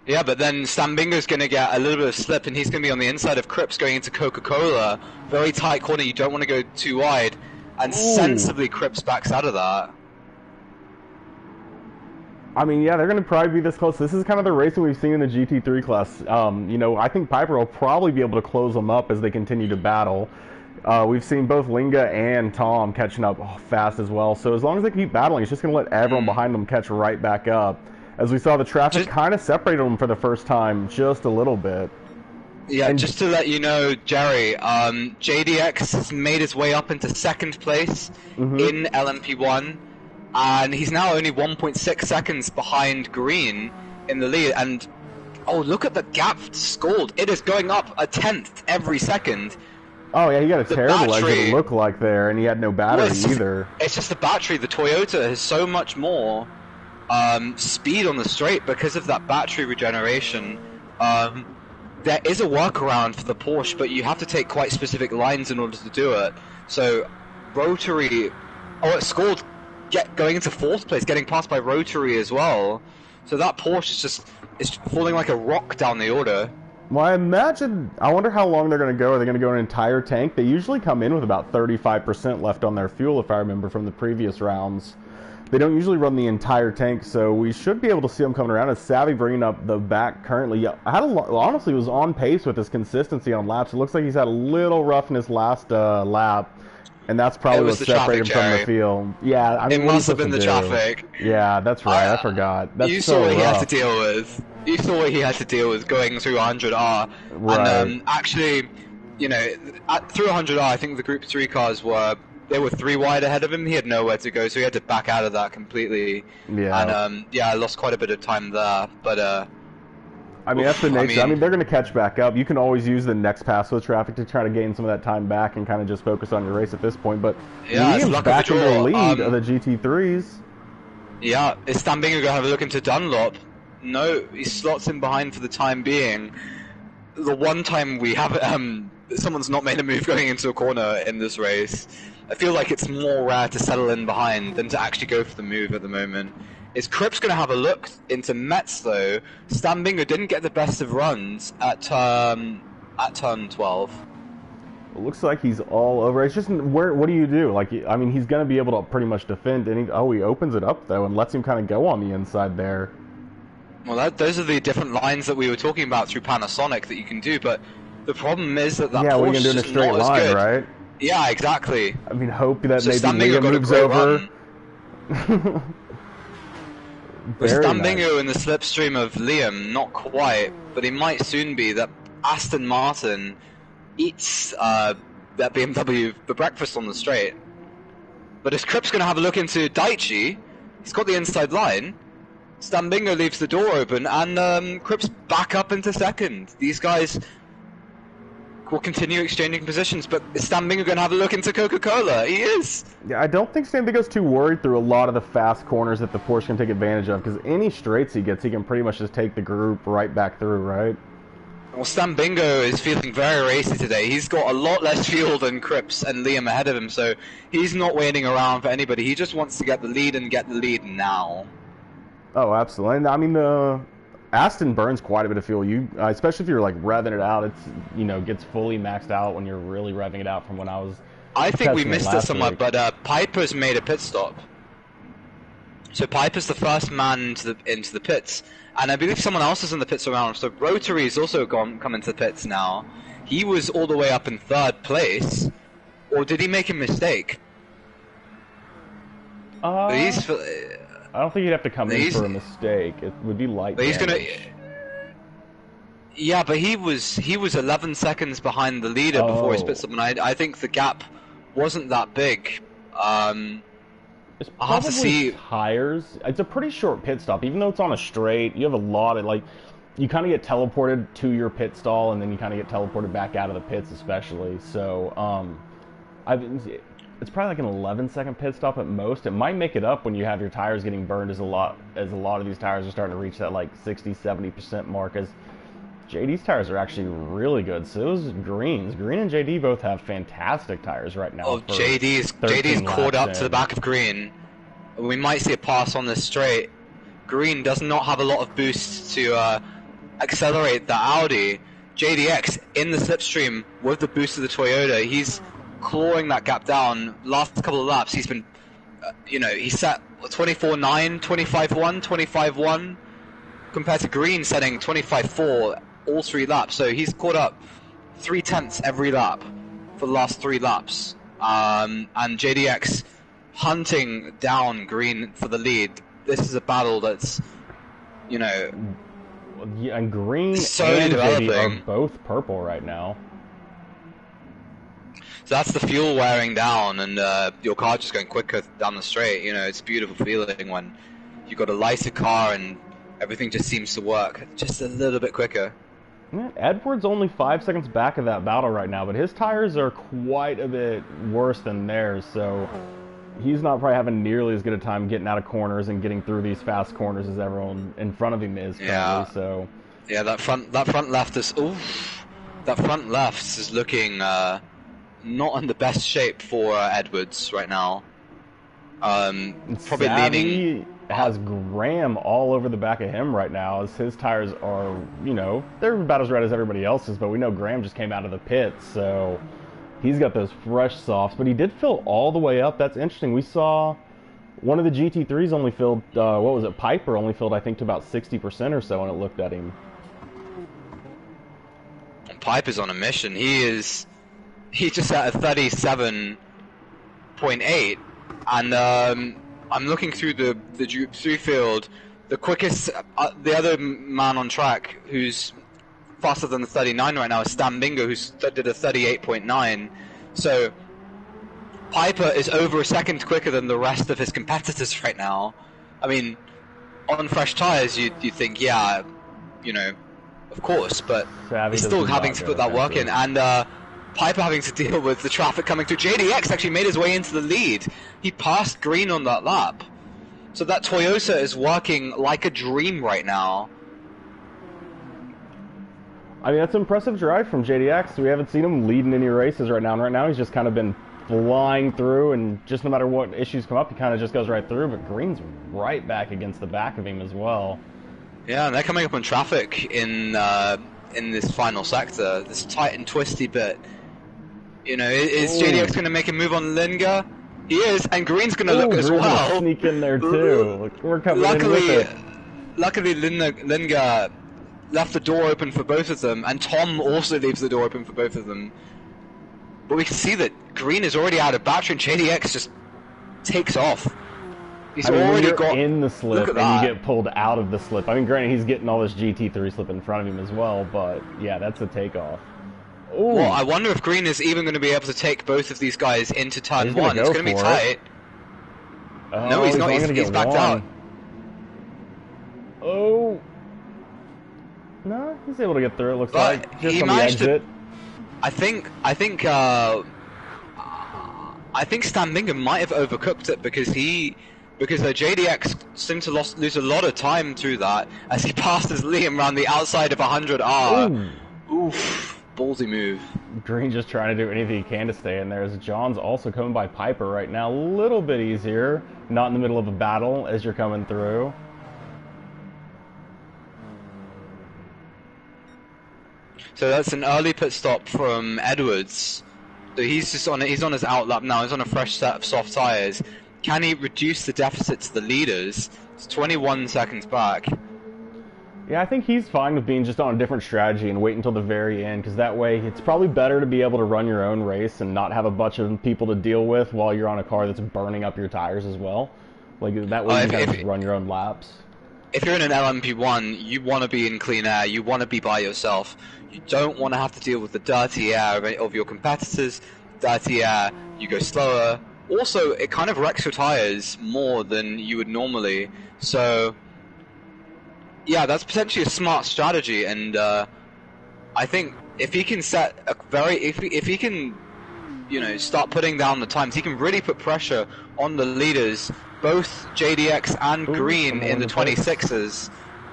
Yeah, but then Stan Bingo's going to get a little bit of slip and he's going to be on the inside of Cripps going into Coca-Cola. Very tight corner, you don't want to go too wide. And sensibly Cripps backs out of that. I mean, yeah, they're going to probably be this close. This is kind of the racing we've seen in the GT3 class. You know, I think Piper will probably be able to close them up as they continue to battle. We've seen both Linga and Tom catching up fast as well. So as long as they keep battling, it's just going to let everyone behind them catch right back up. As we saw, the traffic kind of separated them for the first time just a little bit. Yeah, and just to let you know, Jerry, JDX has made his way up into 2nd place in LMP1. And he's now only 1.6 seconds behind Green in the lead. And, oh, look at the gap to Scald. It is going up a 10th every second. Oh, yeah, he got a terrible exit, it looked like there, and he had no battery either. It's just the battery. The Toyota has so much more speed on the straight because of that battery regeneration. There is a workaround for the Porsche, but you have to take quite specific lines in order to do it. So, Rotary... Oh, it Scald... going into 4th place, getting passed by Rotary as well. So that Porsche is falling like a rock down the order. Well, I wonder how long they're going to go. Are they going to go an entire tank? They usually come in with about 35% left on their fuel, if I remember from the previous rounds. They don't usually run the entire tank, so we should be able to see them coming around. As Savvy bringing up the back currently. Yeah, honestly was on pace with his consistency on laps. It looks like he's had a little roughness last lap. And that's probably what separated him from the field. Yeah, I mean, it must have been the traffic. Yeah, that's right. I forgot. That's you saw what he had to deal with. You saw what he had to deal with going through 100R. Right. And actually, you know, through 100R, I think the Group 3 cars were 3 wide ahead of him. He had nowhere to go, so he had to back out of that completely. Yeah. And yeah, I lost quite a bit of time there. But I mean, that's the nature. I mean, they're going to catch back up. You can always use the next pass with traffic to try to gain some of that time back and kind of just focus on your race at this point. But yeah, Liam's back in the lead of the GT3s. Yeah, is Stan Bingo going to have a look into Dunlop? No, he slots in behind for the time being. The one time we have someone's not made a move going into a corner in this race, I feel like it's more rare to settle in behind than to actually go for the move at the moment. Is Cripps going to have a look into Metz, though? Stan Bingo didn't get the best of runs at turn 12. It looks like he's all over. It's just, what do you do? Like, I mean, he's going to be able to pretty much defend. And he opens it up, though, and lets him kind of go on the inside there. Well, those are the different lines that we were talking about through Panasonic that you can do, but the problem is that yeah, Porsche we can do in a straight line, right? Yeah, exactly. I mean, hope that maybe Liam moves over. With Stan Bingo in the slipstream of Liam, not quite, but he might soon be. That Aston Martin eats that BMW for breakfast on the straight. But is Cripps going to have a look into Daichi? He's got the inside line. Stan Bingo leaves the door open, and Cripps back up into 2nd. These guys will continue exchanging positions, but is Stan Bingo going to have a look into Coca-Cola? He is! Yeah, I don't think Stan Bingo's too worried through a lot of the fast corners that the Porsche can take advantage of, because any straights he gets, he can pretty much just take the group right back through, right? Well, Stan Bingo is feeling very racy today. He's got a lot less fuel than Cripps and Liam ahead of him, so he's not waiting around for anybody. He just wants to get the lead and get the lead now. Oh, absolutely. And I mean, the Aston burns quite a bit of fuel. Especially if you're like revving it out, it's gets fully maxed out when you're really revving it out. From when I was I think we Testing it missed it last somewhere, week. but Piper's made a pit stop. So Piper's the first man into the pits, and I believe someone else is in the pits around. So Rotary's also come into the pits now. He was all the way up in 3rd place, or did he make a mistake? I don't think you'd have to come in for a mistake. It would be light But he's damage. Yeah, but he was 11 seconds behind the leader before his pit stop, and I think the gap wasn't that big. It's I'll have to see. tires. It's a pretty short pit stop, even though it's on a straight. You have a lot of like, you kind of get teleported to your pit stall, and then you kind of get teleported back out of the pits, especially. So, it's probably like an 11-second pit stop at most. It might make it up when you have your tires getting burned, as a lot of these tires are starting to reach that like 60-70% mark. As JD's tires are actually really good. So those Green and JD both have fantastic tires right now. Oh, JD's caught up to the back of Green. We might see a pass on this straight. Green does not have a lot of boost to accelerate the Audi. JDX in the slipstream with the boost of the Toyota. He's clawing that gap down. Last couple of laps, he's been, he set 24.9, 25.1, 25.1, compared to Green setting 25.4 all 3 laps. So he's caught up 0.3 every lap for the last 3 laps. And JDX hunting down Green for the lead. This is a battle that's, Yeah, and Green so and developing. JD are both purple right now. So that's the fuel wearing down, and your car just going quicker down the straight. It's a beautiful feeling when you've got a lighter car and everything just seems to work just a little bit quicker. Yeah, Edward's only 5 seconds back of that battle right now, but his tires are quite a bit worse than theirs, so he's not probably having nearly as good a time getting out of corners and getting through these fast corners as everyone in front of him is currently. Yeah. So yeah, that front left is looking not in the best shape for Edwards right now. Probably leaning. Has Graham all over the back of him right now, as his tires are, they're about as red as everybody else's, but we know Graham just came out of the pits, so he's got those fresh softs, but he did fill all the way up. That's interesting. We saw one of the GT3s only filled, Piper only filled, I think, to about 60% or so, and it looked at him. Piper's on a mission. He's just at a 37.8, and I'm looking through the Group 3 field. The quickest, the other man on track who's faster than the 39 right now is Stan Bingo, who did a 38.9. So Piper is over a second quicker than the rest of his competitors right now. I mean, on fresh tires, you think, yeah, of course, but he's still having to put that work in, and Piper having to deal with the traffic coming through. JDX actually made his way into the lead. He passed Green on that lap. So that Toyota is working like a dream right now. I mean, that's an impressive drive from JDX. We haven't seen him leading any races right now, and right now he's just kind of been flying through, and just no matter what issues come up, he kind of just goes right through, but Green's right back against the back of him as well. Yeah, and they're coming up on traffic in this final sector, this tight and twisty bit. Is JDX going to make a move on Linga? He is, and Green's going to look as Green's well. Gonna sneak in there too. Look, we're coming in with it. Luckily, Linga left the door open for both of them, and Tom also leaves the door open for both of them. But we can see that Green is already out of battery, and JDX just takes off. He's already got in the slip, and you get pulled out of the slip. I mean, granted, he's getting all this GT3 slip in front of him as well, but yeah, that's a takeoff. Ooh. Well, I wonder if Green is even going to be able to take both of these guys into turn 1. It's going to be tight. No, he's not. He's backed out. Oh. No, he's able to get through, it looks But like. Just he on the managed exit. I think Stan Bingham might have overcooked it because JDX seemed to lose a lot of time through that as he passes Liam around the outside of 100R. Oof. Ballsy move. Green just trying to do anything he can to stay in there, as John's also coming by Piper right now. A little bit easier. Not in the middle of a battle as you're coming through. So that's an early pit stop from Edwards. So he's on his out lap now. He's on a fresh set of soft tires. Can he reduce the deficit to the leaders? It's 21 seconds back. Yeah, I think he's fine with being just on a different strategy and wait until the very end, because that way it's probably better to be able to run your own race and not have a bunch of people to deal with while you're on a car that's burning up your tires as well. Like, that way you can just run your own laps. If you're in an LMP1, you want to be in clean air, you want to be by yourself. You don't want to have to deal with the dirty air of your competitors, dirty air, you go slower. Also, it kind of wrecks your tires more than you would normally, so... Yeah, that's potentially a smart strategy, and I think if he can set a if he can, start putting down the times, he can really put pressure on the leaders, both JDX and Green in the 26s.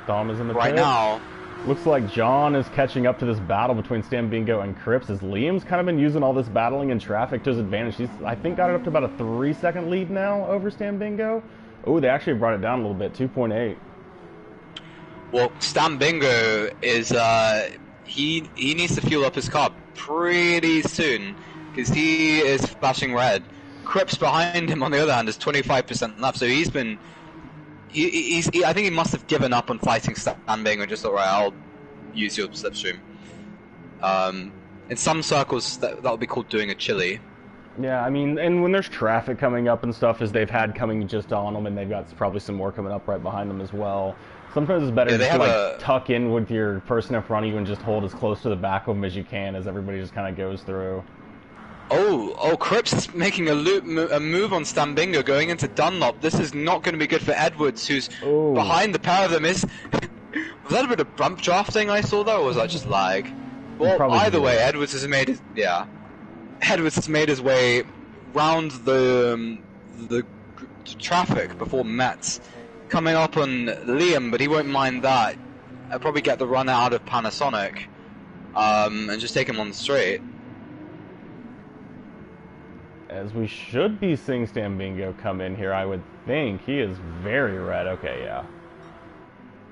Dom is in the right pit. now. Looks like John is catching up to this battle between Stambingo and Cripps, as Liam's kind of been using all this battling in traffic to his advantage. He's, I think, got it up to about a 3-second lead now over Stambingo. Oh, they actually brought it down a little bit, 2.8. Well, Stambingo is, he needs to fuel up his car pretty soon, because he is flashing red. Cripps behind him, on the other hand, is 25% left, so he's been... I think he must have given up on fighting Stambingo and just thought, right, I'll use your slipstream. In some circles, that would be called doing a chili. Yeah, I mean, and when there's traffic coming up and stuff, as they've had coming just on them, and they've got probably some more coming up right behind them as well. Sometimes it's better just to tuck in with your person in front of you and just hold as close to the back of them as you can, as everybody just kind of goes through. Oh, Cripps is making a move on Stambingo going into Dunlop. This is not going to be good for Edwards, who's behind the pair of them. Was that a bit of bump drafting I saw there, or was that just lag? Well, either way, Edwards has made his way round the traffic before Metz. Coming up on Liam, but he won't mind that. I'll probably get the run out of Panasonic, and just take him on the straight. As we should be seeing Stambingo come in here, I would think. He is very red. Okay, yeah.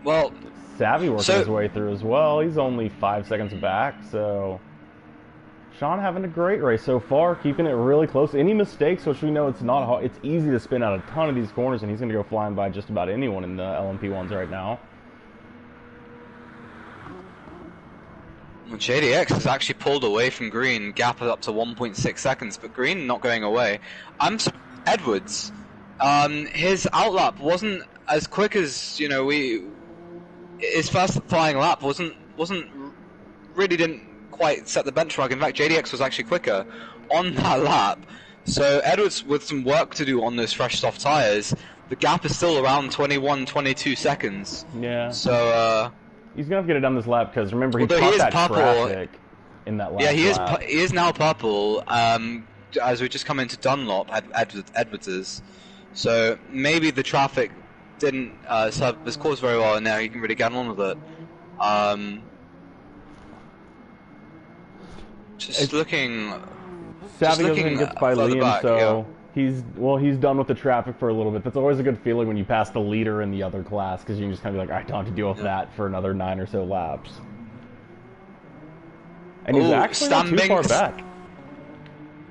Well, Savvy working his way through as well. He's only 5 seconds back, so... Sean having a great race so far, keeping it really close. Any mistakes, which we know it's not hard, it's easy to spin out a ton of these corners, and he's going to go flying by just about anyone in the LMP1s right now. Well, JDX has actually pulled away from Green, gap up to 1.6 seconds, but Green not going away. Edwards, his outlap wasn't as quick as, his first flying lap didn't quite set the benchmark. In fact, JDX was actually quicker on that lap. So Edwards, with some work to do on those fresh soft tires, the gap is still around 21, 22 seconds. Yeah. So he's gonna have to get it done this lap, because remember he caught that traffic in that last lap. Yeah, he is now purple. As we just come into Dunlop, Edwards. So maybe the traffic didn't serve his cause very well, and now he can really get on with it. Just looking. Savvy gets by Liam, back, so he's done with the traffic for a little bit. That's always a good feeling when you pass the leader in the other class, because you can just kind of be like, I don't have to deal with that for another 9 or so laps. And he's actually not too far back.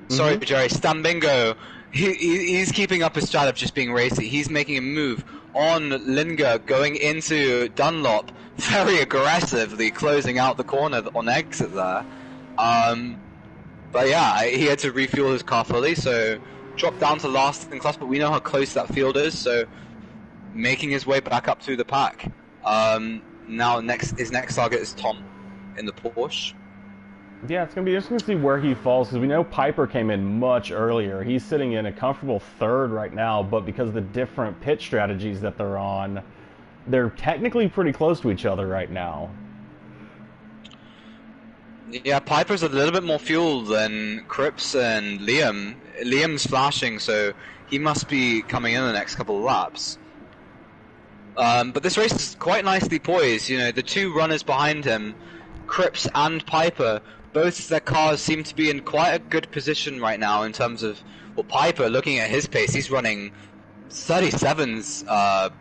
Sorry, Jerry. Stambingo, he's keeping up his strat of just being racy. He's making a move on Linger, going into Dunlop, very aggressively closing out the corner on exit there. But yeah, he had to refuel his car fully, so dropped down to last in class, but we know how close that field is, so making his way back up through the pack. Now his next target is Tom in the Porsche. Yeah, it's going to be interesting to see where he falls, because we know Piper came in much earlier. He's sitting in a comfortable third right now, but because of the different pit strategies that they're on, they're technically pretty close to each other right now. Yeah, Piper's a little bit more fuel than Cripps and Liam. Liam's flashing, so he must be coming in the next couple of laps. But this race is quite nicely poised. The two runners behind him, Cripps and Piper, both their cars seem to be in quite a good position right now in terms of, well, Piper, looking at his pace, he's running 37s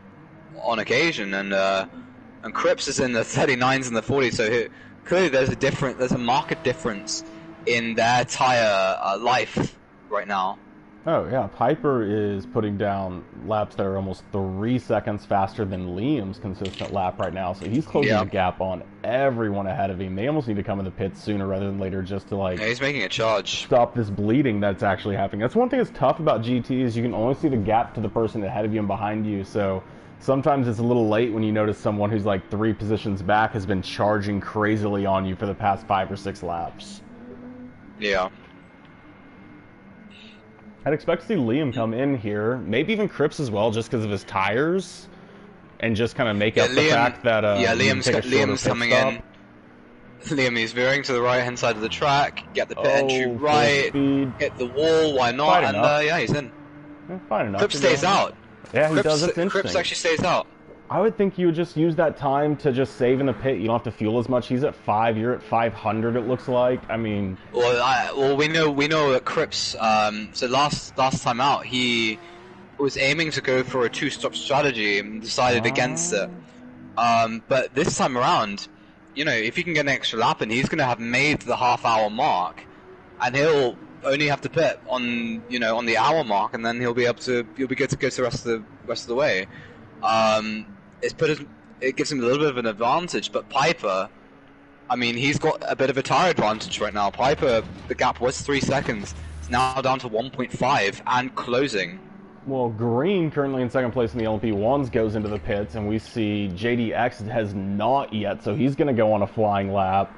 on occasion, and Cripps is in the 39s and the 40s, so clearly there's a marked difference in their tire life right now. Oh yeah, Piper is putting down laps that are almost 3 seconds faster than Liam's consistent lap right now. So he's closing the Yeah. gap on everyone ahead of him. They almost need to come in the pits sooner rather than later just to like Yeah, he's making a charge. stop this bleeding that's actually happening. That's one thing that's tough about GT is you can only see the gap to the person ahead of you and behind you. So sometimes it's a little late when you notice someone who's like 3 positions back has been charging crazily on you for the past 5 or 6 laps. Yeah. I'd expect to see Liam come in here, maybe even Cripps as well, just because of his tires, and just kind of make up the fact that Liam's coming in. Liam is veering to the right hand side of the track, get the pit entry right, hit the wall, why not? Fine and yeah, he's in. Yeah, fine enough. Cripps stays out. Yeah, he does. It's interesting. Cripps actually stays out. I would think you would just use that time to just save in the pit. You don't have to fuel as much. He's at 5. You're at 500. It looks like. I mean. Well, we know that Cripps. So last time out, he was aiming to go for a 2-stop strategy and decided against it. But this time around, you know, if he can get an extra lap in, he's going to have made the half-hour mark, and he'll only have to pit on the hour mark, and then he'll be good to go to the rest of the way. It gives him a little bit of an advantage, but Piper, I mean, he's got a bit of a tire advantage right now. Piper, the gap was 3 seconds. It's now down to 1.5 and closing. Well, Green, currently in second place in the LMP1s, goes into the pits, and we see JDX has not yet, so he's going to go on a flying lap.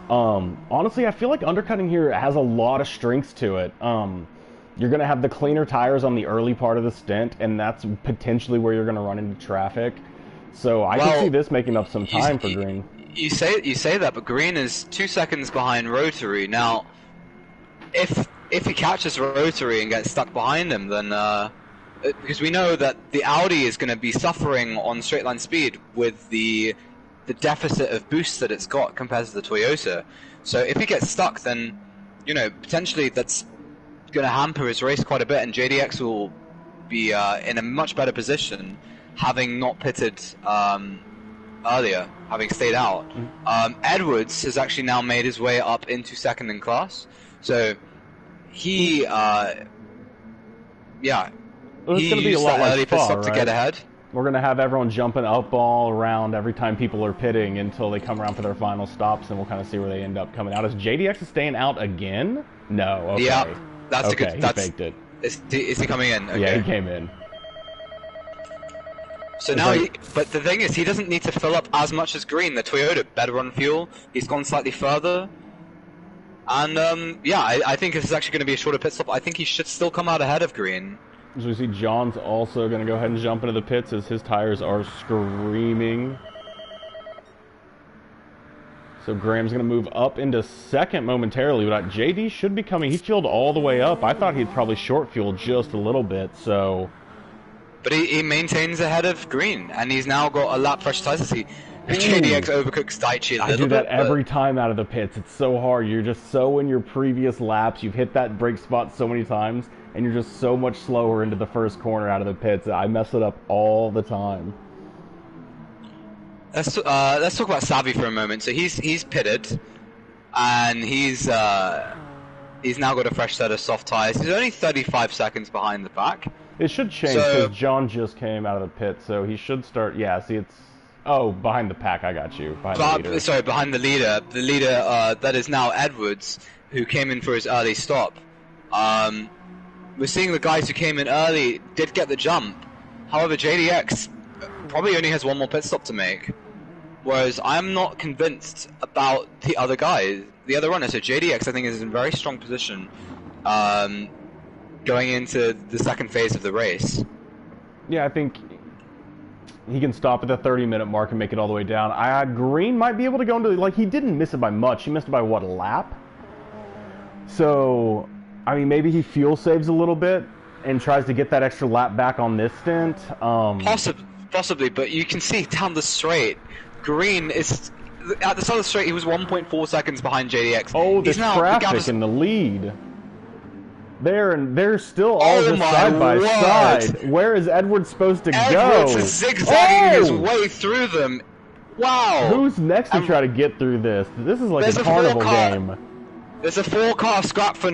Honestly, I feel like undercutting here has a lot of strengths to it. You're going to have the cleaner tires on the early part of the stint, and that's potentially where you're going to run into traffic. So I can see this making up some time for Green. You say that, but Green is 2 seconds behind Rotary. Now, if he catches Rotary and gets stuck behind him, then because we know that the Audi is going to be suffering on straight line speed with the deficit of boost that it's got compared to the Toyota. So if he gets stuck, then potentially that's going to hamper his race quite a bit, and JDX will be in a much better position, having not pitted earlier, having stayed out. Edwards has actually now made his way up into second in class, so he, it's going to be a lot early like pit stop right? to get ahead. We're going to have everyone jumping up all around every time people are pitting until they come around for their final stops, and we'll kind of see where they end up coming out. Is JDX staying out again? No. Okay. Yeah, that's okay, a good. That's, he faked it. Is he coming in? Okay. Yeah, he came in. So now, but the thing is, he doesn't need to fill up as much as Green. The Toyota better on fuel. He's gone slightly further, and I think this is actually going to be a shorter pit stop. I think he should still come out ahead of Green. As we see, John's also going to go ahead and jump into the pits as his tires are screaming. So Graham's going to move up into second momentarily, but JD should be coming. He fueled all the way up. I thought he'd probably short fuel just a little bit, so... But he maintains ahead of Green, and he's now got a lap fresh tires. JDX overcooks Daichi a little bit. I do that every time out of the pits. It's so hard. You're just so in your previous laps. You've hit that brake spot so many times, and you're just so much slower into the first corner out of the pits. I mess it up all the time. Let's talk about Savvy for a moment. So he's pitted, and he's now got a fresh set of soft tires. He's only 35 seconds behind the pack. It should change because John just came out of the pit, so he should start. Yeah, see, it's behind the pack. I got you. Behind the leader. Sorry, behind the leader. The leader that is now Edwards, who came in for his early stop. We're seeing the guys who came in early did get the jump. However, JDX probably only has one more pit stop to make. Whereas I'm not convinced about the other guys, the other runners. So JDX, I think, is in very strong position going into the second phase of the race. Yeah, I think he can stop at the 30-minute mark and make it all the way down. Green might be able to go into... he didn't miss it by much. He missed it by, what, a lap? So, I mean, maybe he fuel saves a little bit and tries to get that extra lap back on this stint. Possibly, but you can see down the straight, Green is... At the start of the straight, he was 1.4 seconds behind JDX. Oh, there's traffic in the lead. They're still all just side by side. Where is Edwards supposed to go? Edwards is zigzagging his way through them. Wow. Who's next to try to get through this? This is like a carnival game. There's a 4-car scrap for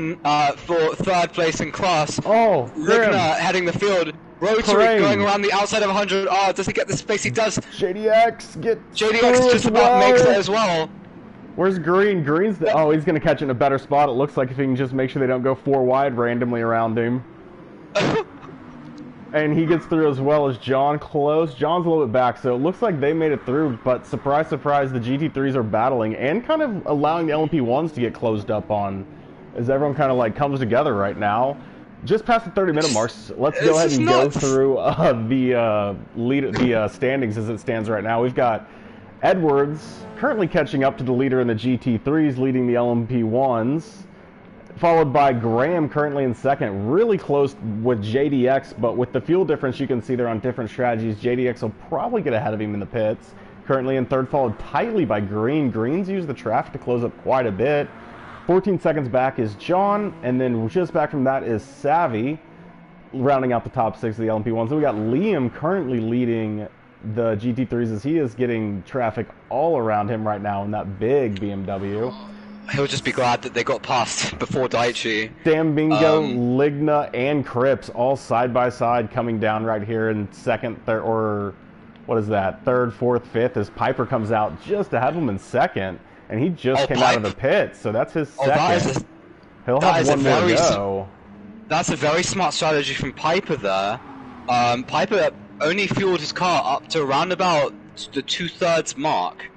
third place in class. Oh, Ligner heading the field. Rotary Parade. going around the outside of 100. Oh, does he get the space? He does. JDX gets JDX just about makes it as well. Where's Green? Green's oh, he's gonna catch it in a better spot. It looks like if he can just make sure they don't go 4 wide randomly around him. And he gets through as well as John. Close. John's a little bit back, so it looks like they made it through, but surprise, surprise, the GT3s are battling and kind of allowing the LMP1s to get closed up on as everyone kind of like comes together right now. Just past the 30-minute mark, let's go ahead and go through the standings as it stands right now. We've got Edwards currently catching up to the leader in the GT3s, leading the LMP1s. Followed by Graham, currently in second, really close with JDX, but with the fuel difference, you can see they're on different strategies. JDX will probably get ahead of him in the pits. Currently in third, followed tightly by Green. Green's used the traffic to close up quite a bit. 14 seconds back is John, and then just back from that is Savvy, rounding out the top 6 of the LMP1. So we got Liam currently leading the GT3s as he is getting traffic all around him right now in that big BMW. He'll just be glad that they got past before Daichi. Stambingo, Ligna, and Cripps all side by side coming down right here in second, third, or what is that? Third, fourth, fifth as Piper comes out just ahead of him in second, and he just came out of the pit, so that's his second. He'll have one more to go. That's a very smart strategy from Piper there. Piper only fueled his car up to around about the 2/3 mark,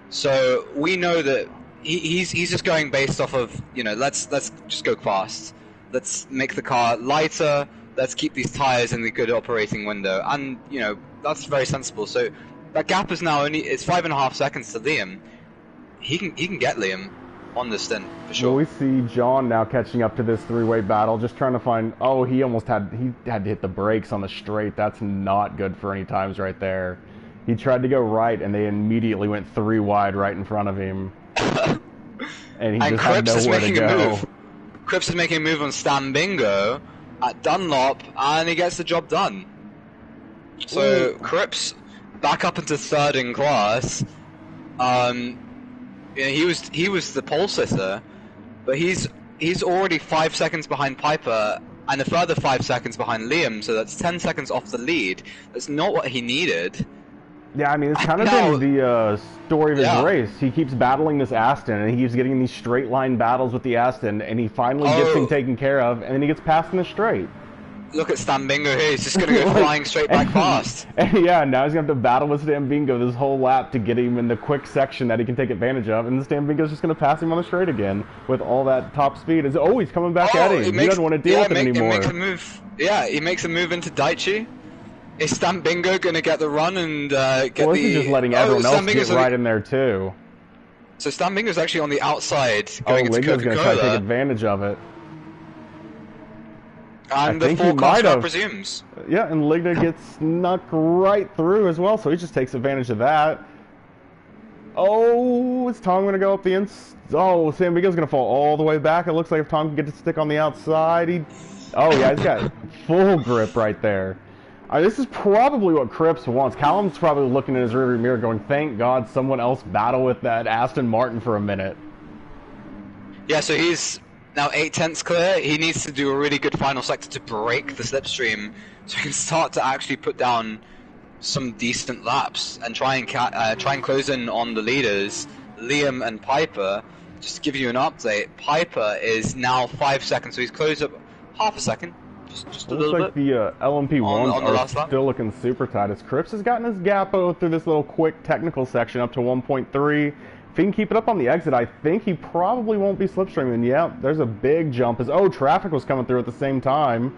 so we know that he's just going based off of, you know, let's just go fast. Let's make the car lighter. Let's keep these tires in the good operating window, and you know that's very sensible. So that gap is now it's 5.5 seconds to Liam. He can get Liam on this stint for sure. Well, we see John now catching up to this 3-way battle, just trying to find. Oh, he had to hit the brakes on the straight. That's not good for any times right there. He tried to go right, and they immediately went 3 wide right in front of him. And he just had nowhere to go. Cripps is making a move on Stambingo at Dunlop, and he gets the job done. So Cripps back up into third in class. You know, he was the pole sitter, but he's already 5 seconds behind Piper and a further 5 seconds behind Liam. So that's 10 seconds off the lead. That's not what he needed. Yeah, I mean, it's kind of been the story of his race. He keeps battling this Aston, and he keeps getting these straight-line battles with the Aston, and he finally gets him taken care of, and then he gets passed in the straight. Look at Stambingo here. He's just going to go flying straight back fast. And yeah, now he's going to have to battle with Stambingo this whole lap to get him in the quick section that he can take advantage of, and Stambingo's just going to pass him on the straight again with all that top speed. He's coming back at him. He doesn't want to deal with it anymore. He makes a move into Daichi. Is Stambingo going to get the run and get this is just letting everyone else get right in there, too. So Stambingo's actually on the outside going into Coca-Cola. Going to try to take advantage of it. And the 4-car car presumes. Yeah, and Ligna gets snuck right through as well, so he just takes advantage of that. Oh, is Tom going to go up the inside? Oh, Stambingo's going to fall all the way back. It looks like if Tom can get to stick on the outside, oh, yeah, he's got full grip right there. This is probably what Cripps wants. Callum's probably looking in his rearview mirror going, thank God someone else battle with that Aston Martin for a minute. Yeah, so he's now 8/10 clear. He needs to do a really good final sector to break the slipstream so he can start to actually put down some decent laps and try and close in on the leaders, Liam and Piper. Just to give you an update, Piper is now 5 seconds, so he's closed up half a second. Just a little bit. Looks like the LMP1s are still looking super tight as Cripps has gotten his gap through this little quick technical section up to 1.3. If he can keep it up on the exit, I think he probably won't be slipstreaming. Yeah, there's a big jump as traffic was coming through at the same time,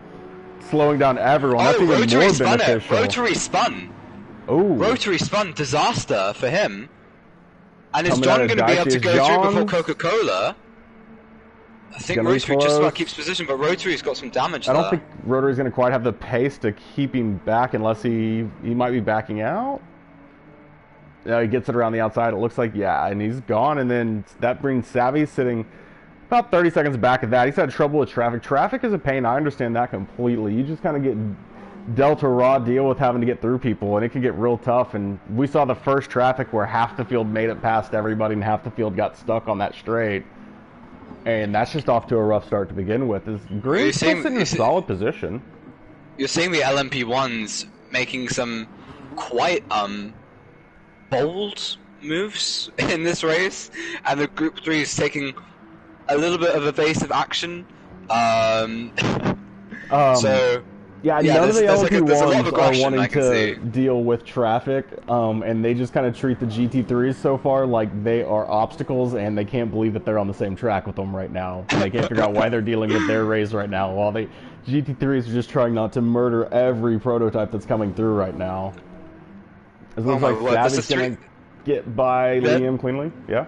slowing down everyone. That's even more beneficial. Rotary spun. Oh, rotary spun, disaster for him. And is John going to be able to go through before Coca-Cola? I think Rotary just about keeps position, but Rotary's got some damage there. I don't think Rotary's going to quite have the pace to keep him back unless he might be backing out. Yeah, he gets it around the outside. It looks like, yeah, and he's gone. And then that brings Savvy sitting about 30 seconds back of that. He's had trouble with traffic. Traffic is a pain. I understand that completely. You just kind of get dealt a raw deal with having to get through people, and it can get real tough. And we saw the first traffic where half the field made it past everybody and half the field got stuck on that straight. And that's just off to a rough start to begin with. Is Green's still sitting in a solid position. You're seeing the LMP1s making some quite bold moves in this race, and the Group 3 is taking a little bit of evasive action. So yeah, none of the LMP1s are wanting to deal with traffic, and they just kind of treat the GT3s so far like they are obstacles, and they can't believe that they're on the same track with them right now. And they can't figure out why they're dealing with their race right now, while the GT3s are just trying not to murder every prototype that's coming through right now. It looks like Savvy's gonna get by Liam cleanly. Yeah.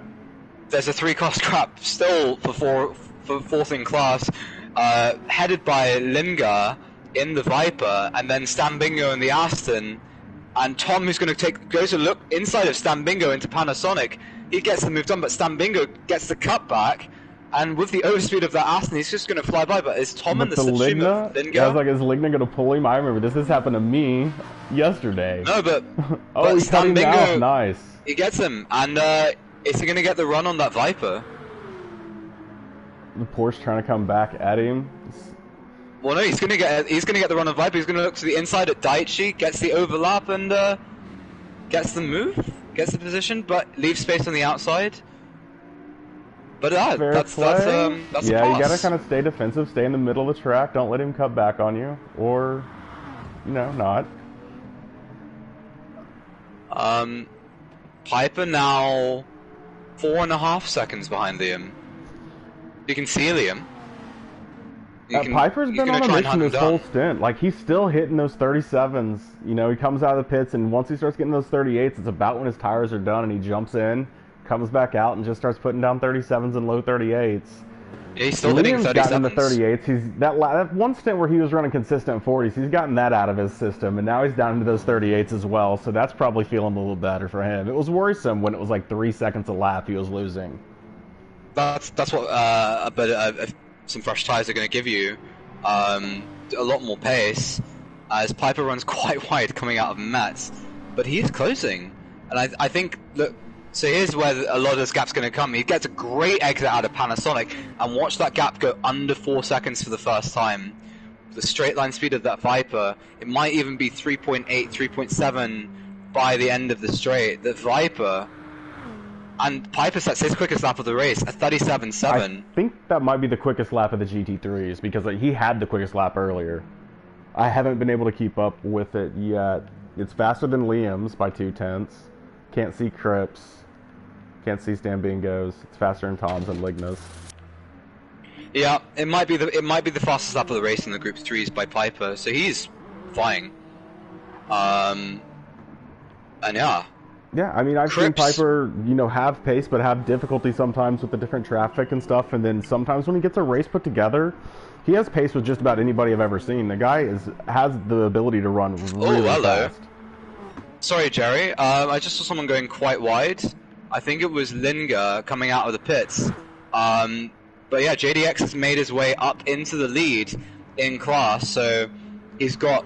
There's a 3-car scrap still for fourth in class, headed by Linga in the Viper, and then Stambingo in the Aston, and Tom, who's going to goes to look inside of Stambingo into Panasonic. He gets the move done, but Stambingo gets the cut back, and with the overspeed of that Aston, he's just going to fly by. But is Tom in the slipstream of Linga? Yeah, I was like, is Ligna going to pull him? I remember this happened to me yesterday. No, but oh, he's cutting him out. Nice. He gets him, and is he going to get the run on that Viper? The Porsche trying to come back at him. Well, no, he's gonna get the run on Viper. He's gonna look to the inside at Daichi, gets the overlap, and gets the move, gets the position, but leaves space on the outside. But that's yeah, a pass. You gotta kind of stay defensive, stay in the middle of the track, don't let him cut back on you, or not. Piper now 4.5 seconds behind Liam. You can see Liam. Piper's been on a mission this whole stint. Like, he's still hitting those 37s. You know, he comes out of the pits, and once he starts getting those 38s, it's about when his tires are done, and he jumps in, comes back out, and just starts putting down 37s and low 38s. Yeah, he's still hitting 37s. Liam's gotten the 38s. He's that one stint where he was running consistent 40s, he's gotten that out of his system, and now he's down into those 38s as well, so that's probably feeling a little better for him. It was worrisome when it was like 3 seconds a lap he was losing. That's what some fresh tyres are going to give you. A lot more pace, as Piper runs quite wide coming out of Metz, but he is closing, and I think look. So here's where a lot of this gap's going to come. He gets a great exit out of Panasonic, and watch that gap go under 4 seconds for the first time. The straight line speed of that Viper, it might even be 3.8, 3.7 by the end of the straight. The Viper, and Piper sets his quickest lap of the race at 37.7. I think that might be the quickest lap of the GT3s, because he had the quickest lap earlier. I haven't been able to keep up with it yet. It's faster than Liam's by 0.2. Can't see Cripps. Can't see Stambingo's. It's faster than Tom's and Ligna's. Yeah, it might be the fastest lap of the race in the Group 3s by Piper, so he's flying. And yeah. Yeah, I mean, I've seen Piper, have pace, but have difficulty sometimes with the different traffic and stuff, and then sometimes when he gets a race put together, he has pace with just about anybody I've ever seen. The guy has the ability to run really fast. Sorry, Jerry. I just saw someone going quite wide. I think it was Linga coming out of the pits. But yeah, JDX has made his way up into the lead in class, so he's got,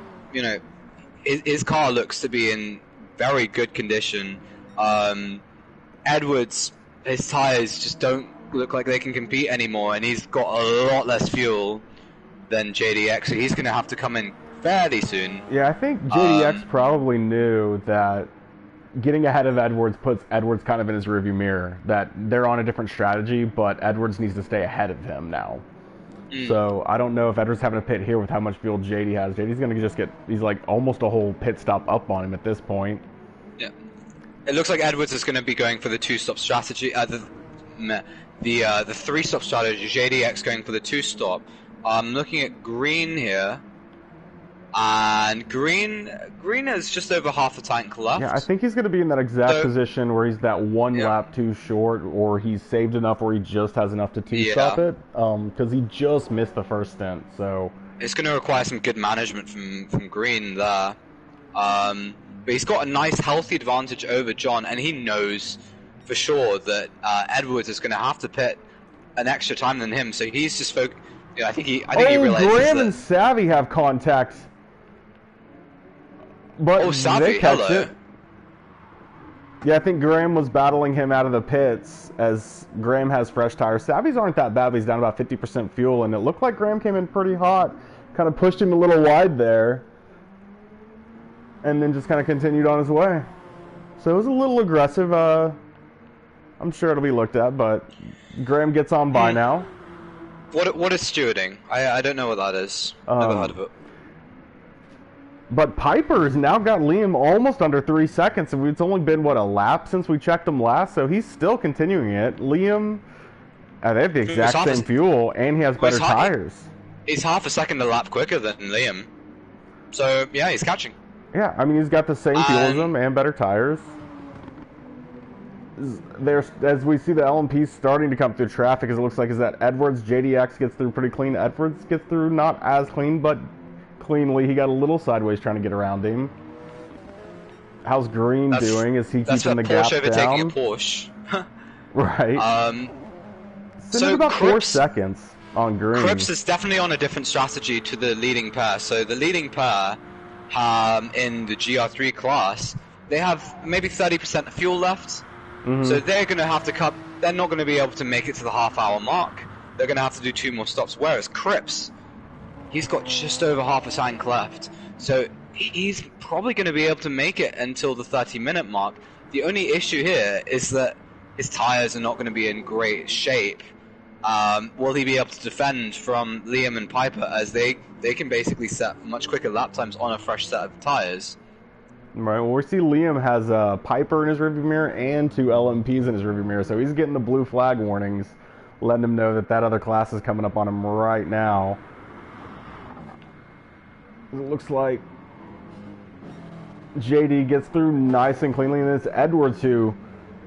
his car looks to be in very good condition. Edwards, his tires just don't look like they can compete anymore, and he's got a lot less fuel than JDX, so he's going to have to come in fairly soon. Yeah, I think JDX probably knew that getting ahead of Edwards puts Edwards kind of in his rearview mirror, that they're on a different strategy, but Edwards needs to stay ahead of him now. So I don't know if Edwards having a pit here with how much fuel JD has. JD's going to just he's like almost a whole pit stop up on him at this point. Yeah. It looks like Edwards is going to be going for the 2-stop strategy, the 3-stop strategy, JDX going for the 2-stop. I'm looking at Green here. And Green is just over half a tank left. Yeah, I think he's going to be in that exact position where he's that one lap too short, or he's saved enough where he just has enough to two-stop it, because he just missed the first stint. So it's going to require some good management from Green there. But he's got a nice, healthy advantage over John, and he knows for sure that Edwards is going to have to pit an extra time than him. So he's just focused. I think he realizes Graham and Savvy have contact. But Savvy, they catch it. Yeah, I think Graham was battling him out of the pits as Graham has fresh tires. Savvy's aren't that bad, but he's down about 50% fuel, and it looked like Graham came in pretty hot. Kind of pushed him a little wide there, and then just kind of continued on his way. So it was a little aggressive. I'm sure it'll be looked at, but Graham gets on by now. What is stewarding? I don't know what that is. Never heard of it. But Piper's now got Liam almost under 3 seconds, and it's only been, what, a lap since we checked him last, so he's still continuing it. Liam, they have the exact same fuel, and he has better tires. He's half a second a lap quicker than Liam. So, yeah, he's catching. Yeah, I mean, he's got the same fuel as him and better tires. As we see the LMP starting to come through traffic, as it looks like, is that Edwards, JDX gets through pretty clean. Edwards gets through not as clean, but cleanly. He got a little sideways trying to get around him. How's Green doing? Is he keeping the gap down? That's overtaking a Porsche. Right. So about Cripps, 4 seconds on Green. Cripps is definitely on a different strategy to the leading pair. So the leading pair, in the GR3 class, they have maybe 30% of fuel left. So they're going to have to cut. They're not going to be able to make it to the half-hour mark. They're going to have to do 2 more stops. Whereas Cripps, he's got just over half a tank left, so he's probably going to be able to make it until the 30-minute mark. The only issue here is that his tires are not going to be in great shape. Will he be able to defend from Liam and Piper, as they can basically set much quicker lap times on a fresh set of tires? Right, well, we see Liam has Piper in his rearview mirror and 2 LMPs in his rearview mirror, so he's getting the blue flag warnings, letting him know that other class is coming up on him right now. It looks like JD gets through nice and cleanly, and it's Edwards who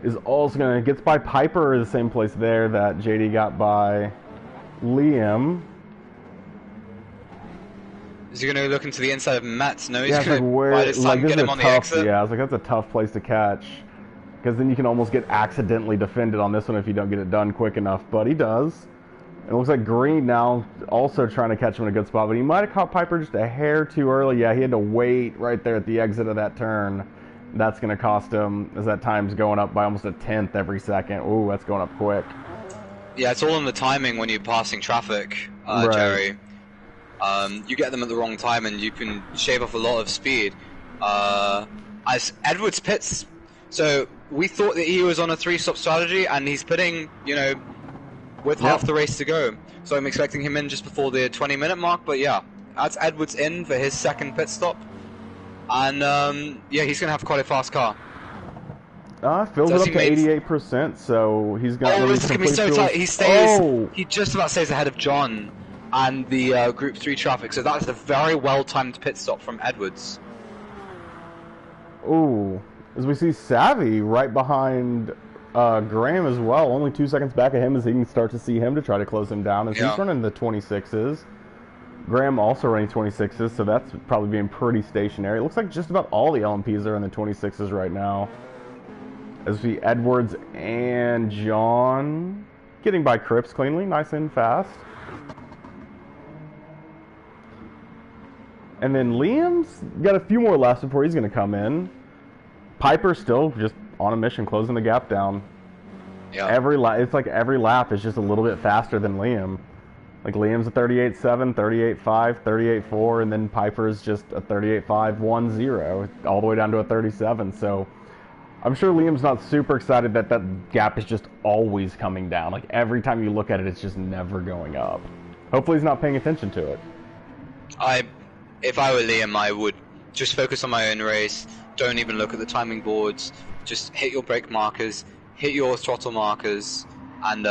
is also going to gets by Piper, the same place there that JD got by Liam. Is he going to look into the inside of Metz? No, he's yeah, going to by this time get him on the exit. Yeah, I was like, that's a tough place to catch, because then you can almost get accidentally defended on this one if you don't get it done quick enough, but he does. It looks like Green now also trying to catch him in a good spot, but he might have caught Piper just a hair too early. Yeah, he had to wait right there at the exit of that turn. That's going to cost him, as that time's going up by almost a 1/10 every second. Ooh, that's going up quick. Yeah, it's all in the timing when you're passing traffic, right. Jerry. You get them at the wrong time and you can shave off a lot of speed. As Edwards pits, so we thought that he was on a 3-stop strategy, and he's pitting, with half the race to go. So I'm expecting him in just before the 20-minute mark, but yeah, that's Edwards in for his second pit stop. And yeah, he's going to have quite a fast car. Fills it up to 88%, so he's got really this is going to be so tight. He stays, he just about stays ahead of John and the Group 3 traffic, so that's a very well-timed pit stop from Edwards. Ooh, as we see Savvy right behind Graham as well, only 2 seconds back of him, as he can start to see him to try to close him down, as he's running the 26s. Graham also running 26s, so that's probably being pretty stationary. It looks like just about all the LMPs are in the 26s right now. As we see Edwards and John getting by Cripps cleanly, nice and fast. And then Liam's got a few more laps before he's going to come in. Piper's still just on a mission, closing the gap down. Yeah. It's like every lap is just a little bit faster than Liam. Like Liam's a 38.7, 38.5, 38.4, and then Piper's just a 38.5, 10, all the way down to a 37. So I'm sure Liam's not super excited that that gap is just always coming down. Like every time you look at it, it's just never going up. Hopefully he's not paying attention to it. If I were Liam, I would just focus on my own race. Don't even look at the timing boards. Just hit your brake markers, hit your throttle markers, and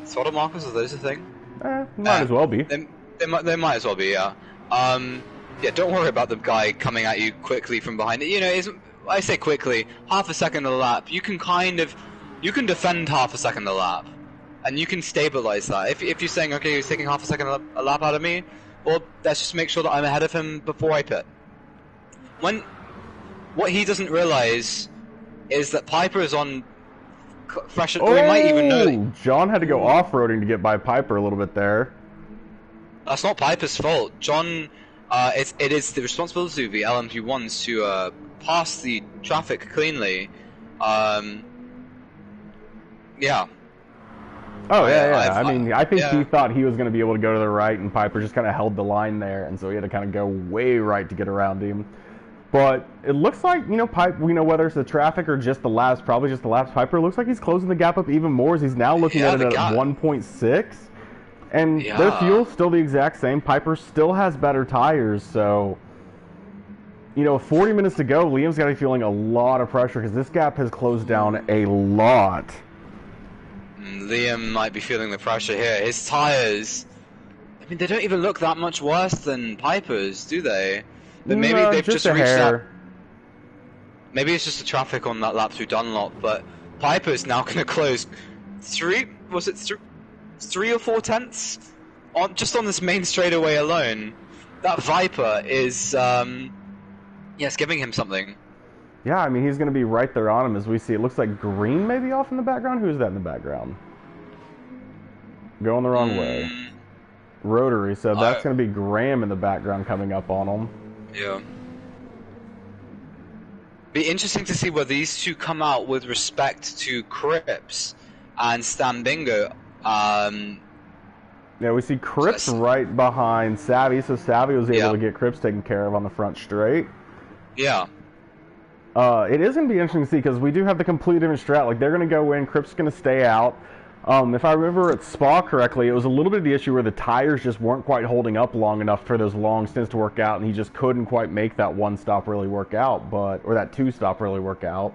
throttle markers, are those a thing? Might as well be. They might as well be, yeah. Yeah, don't worry about the guy coming at you quickly from behind. I say quickly, half a second a lap. You can defend half a second a lap, and you can stabilize that. If you're saying, okay, he's taking half a second a lap out of me, well, let's just make sure that I'm ahead of him before I pit. What he doesn't realize is that Piper is on fresh. Oh, we might even know. John had to go off-roading to get by Piper a little bit there. That's not Piper's fault. John, it is the responsibility of the LMP1s to pass the traffic cleanly, Yeah. Oh, yeah. I mean, I think yeah. he thought he was going to be able to go to the right, and Piper just kind of held the line there, and so he had to kind of go way right to get around him. But it looks like, whether it's the traffic or just the laps, probably just the laps, Piper looks like he's closing the gap up even more as he's now looking at it at 1.6. And their fuel's still the exact same. Piper still has better tires, so... 40 minutes to go, Liam's got to be feeling a lot of pressure because this gap has closed down a lot. Liam might be feeling the pressure here. His tires, I mean, they don't even look that much worse than Piper's, do they? But maybe they've just reached that. Maybe it's just the traffic on that lap through Dunlop, but Piper's now going to close 3 or 4 tenths just on this main straightaway alone. That Viper is, it's giving him something. Yeah, I mean, he's going to be right there on him as we see. It looks like Green maybe off in the background. Who's that in the background? Going the wrong way. Rotary, so that's going to be Graham in the background coming up on him. Yeah. Be interesting to see where these two come out with respect to Cripps and Stan Bingo. Yeah, we see Cripps right behind Savvy, so Savvy was able to get Cripps taken care of on the front straight. Yeah. It is going to be interesting to see because we do have the complete different strat. Like, they're going to go in, Cripps is going to stay out. If I remember at Spa correctly, it was a little bit of the issue where the tires just weren't quite holding up long enough for those long stints to work out, and he just couldn't quite make that one stop really work out, or that 2 stop really work out.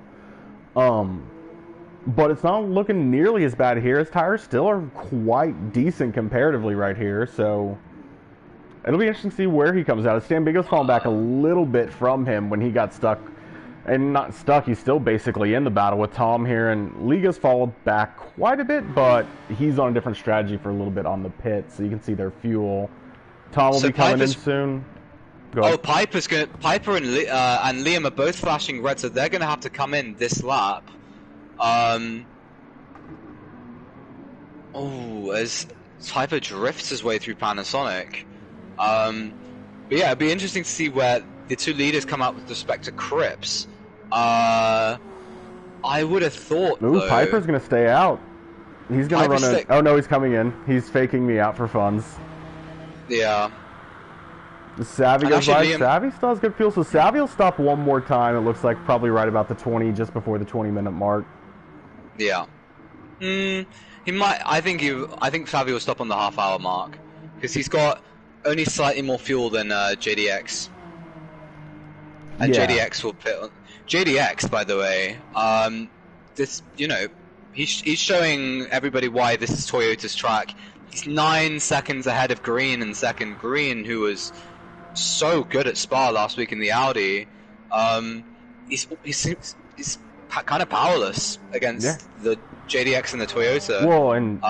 But it's not looking nearly as bad here. His tires still are quite decent comparatively right here, so it'll be interesting to see where he comes out. Stan Bingo's falling back a little bit from him when he got stuck. And not stuck, he's still basically in the battle with Tom here, and Liga's followed back quite a bit, but he's on a different strategy for a little bit on the pit, so you can see their fuel. Tom will be coming in soon. Piper and Liam are both flashing red, so they're going to have to come in this lap. As Piper drifts his way through Panasonic. But yeah, it'd be interesting to see where the two leaders come out with respect to Cripps. I would have thought. Ooh, Piper's gonna stay out. He's gonna run a. Oh no, he's coming in. He's faking me out for funds. Yeah. Savvy goes by. Savvy still has good fuel, so Savvy will stop one more time. It looks like probably right about the 20, just before the 20-minute mark. Yeah. He might. I think Savvy will stop on the half-hour mark because he's got only slightly more fuel than JDX. And JDX will pit on. JDX, by the way, he's showing everybody why this is Toyota's track. He's 9 seconds ahead of Green in second. Green, who was so good at Spa last week in the Audi, he's kind of powerless against the JDX and the Toyota. Well, and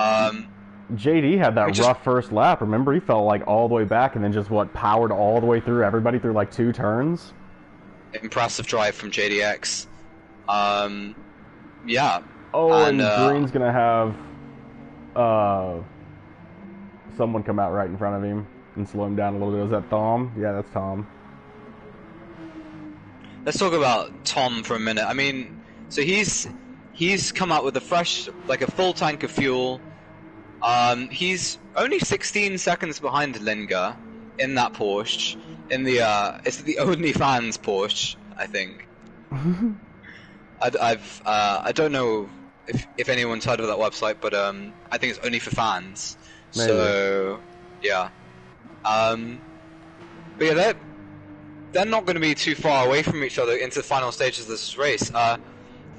JD had that rough first lap. Remember, he fell like all the way back and then just powered all the way through everybody through like 2 turns. Impressive drive from JDX. Yeah. Oh, and Green's gonna have someone come out right in front of him and slow him down a little bit. Is that Tom? Yeah, that's Tom. Let's talk about Tom for a minute. I mean, so he's come out with a full tank of fuel. He's only 16 seconds behind Linga in that Porsche. It's the OnlyFans Porsche, I think. I don't know if anyone's heard of that website, but I think it's only for fans. Maybe. So yeah. But yeah, they're not going to be too far away from each other into the final stages of this race.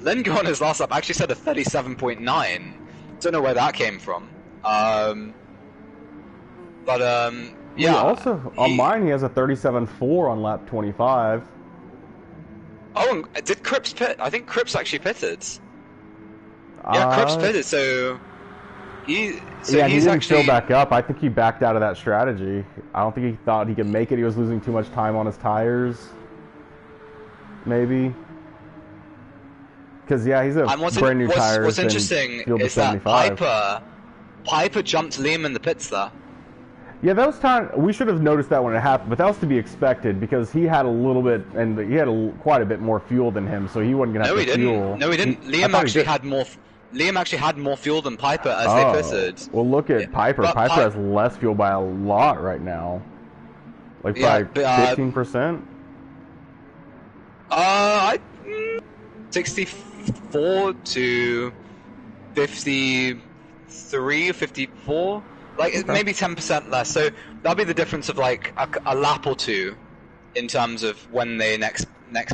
Linga on his last lap actually said a 37.9. Don't know where that came from. Yeah. Also, on mine, he has a 37.4 on lap 25. Oh, did Cripps pit? I think Cripps actually pitted. Yeah, Cripps pitted, so he's didn't actually fill back up. I think he backed out of that strategy. I don't think he thought he could make it. He was losing too much time on his tires. Maybe. Because, yeah, he's a brand new tires. What's interesting is that Piper jumped Liam in the pits there. Yeah, that was time. We should have noticed that when it happened, but that was to be expected because he had a little bit, and he had quite a bit more fuel than him, so he wasn't gonna have to fuel. No, he didn't. Liam actually had more. Liam actually had more fuel than Piper as they pitted. Well, look at Piper. Piper has less fuel by a lot right now, like by 15%. 64 to 53, 54. Like okay. Maybe 10% less. So that'll be the difference of like a lap or two in terms of when they next